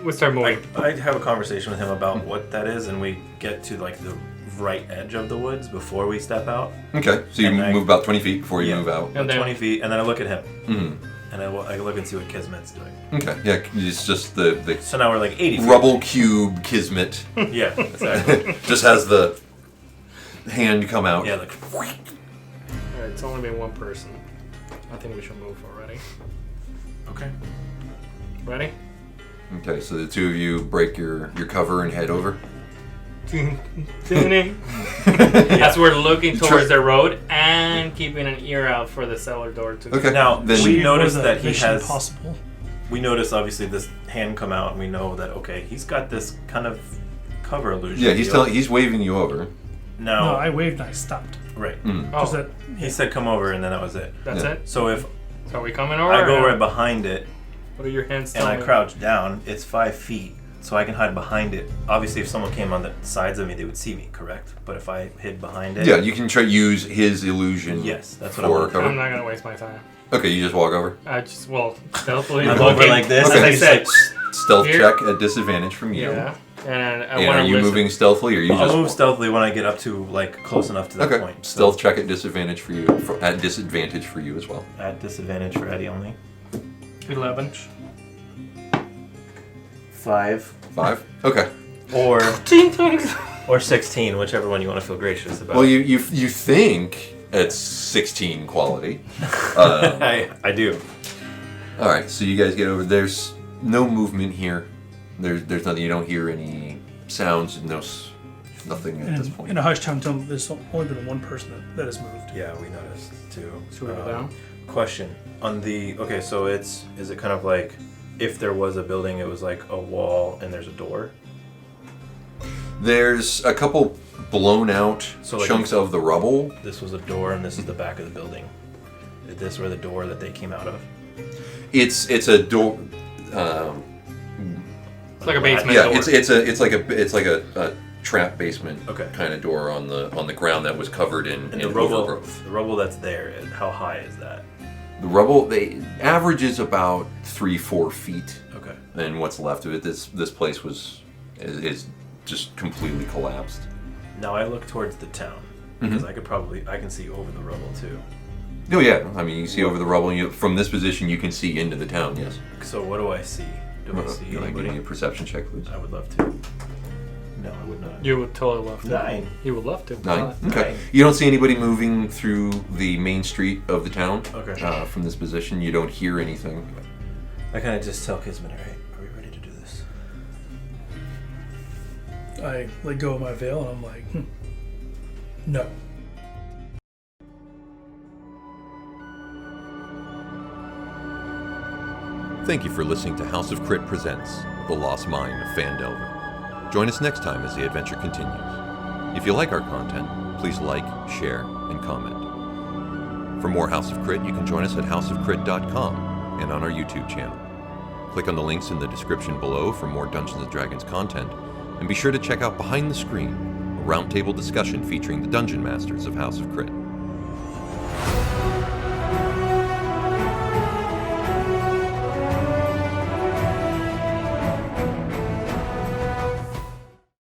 We'll start moving. I have a conversation with him about what that is, and we get to like the right edge of the woods before we step out. Okay, so you And I- move about 20 feet before you Yeah. move out. And then- 20 feet, and then I look at him, Mm-hmm. and I look and see what Kismet's doing. Okay, yeah, it's just the So now we're like 80 feet. rubble cube Kismet Yeah, exactly. just has the hand come out. Yeah, like. Alright, it's only been one person. I think we should move already. Okay. Ready? Okay, so the two of you break your cover and head over. As we're looking Try- towards the road and keeping an ear out for the cellar door to Okay. Now, Then we you- noticed Or that he Mission has. Impossible. We notice obviously this hand come out, and we know that okay, he's got this kind of cover illusion. Yeah, he's deal. he's waving you over. No, No, I waved and I stopped. right. Mm. Just Oh, that, He said come over, and then that was it. that's Yeah. it? So if So are we coming over? I go or- right behind it What are your hands and I telling me? crouch down, it's 5 feet, so I can hide behind it. Obviously, if someone came on the sides of me, they would see me, correct? But if I hid behind it, Yeah, you can try use his illusion. Yes, that's what I for want. cover. I'm not gonna waste my time. Okay, you just walk over. I just, stealthily I'm looking, over like this. As Okay. I said, Stealth Here. check at disadvantage from you. yeah. And I And want are to you listen. moving stealthily, or you I'll just move stealthily when I get up to like close enough to that Okay, point. So stealth check at disadvantage for you. At disadvantage for you as well. at disadvantage for Eddie only. 11. 5 5. Okay. or Ting, ting. or 16, whichever one you want to feel gracious about. Well, you think it's 16 quality. I do. All right, so you guys get over. There's no movement here. There's nothing. You don't hear any sounds. Nothing at this point. in a hushed town, there's only been one person that has moved. Yeah, we noticed too. Should we go down? Question on the okay, so is it kind of like if there was a building, it was like a wall and there's a door? There's a couple blown out So, like- chunks of the rubble. This was a door and this is the back of the building. Is this where the door that they came out of? It's a door. It's like a basement Yeah, door. it's like a trap basement Okay. kind of door on the ground that was covered in And the rubble that's there, how high is that? The rubble averages about 3-4 feet, Okay. and what's left of it. This place is just completely collapsed. Now I look towards the town because I can see over the rubble too. Oh yeah, I mean you see over the rubble. And from this position, you can see into the town. Yes. So what do I see? Do I see You like give me a anybody? perception check, please? I would love to. No, I would not. You would totally love to. 9. You would love to. 9. Okay. 9. You don't see anybody moving through the main street of the town. Okay. From this position, you don't hear anything. I kind of just tell Kismet, all right, are we ready to do this? I let go of my veil and I'm like, no. Thank you for listening to House of Crit Presents The Lost Mine of Phandelver. Join us next time as the adventure continues. If you like our content, please like, share, and comment. For more House of Crit, you can join us at houseofcrit.com and on our YouTube channel. Click on the links in the description below for more Dungeons & Dragons content, and be sure to check out Behind the Screen, a roundtable discussion featuring the Dungeon Masters of House of Crit.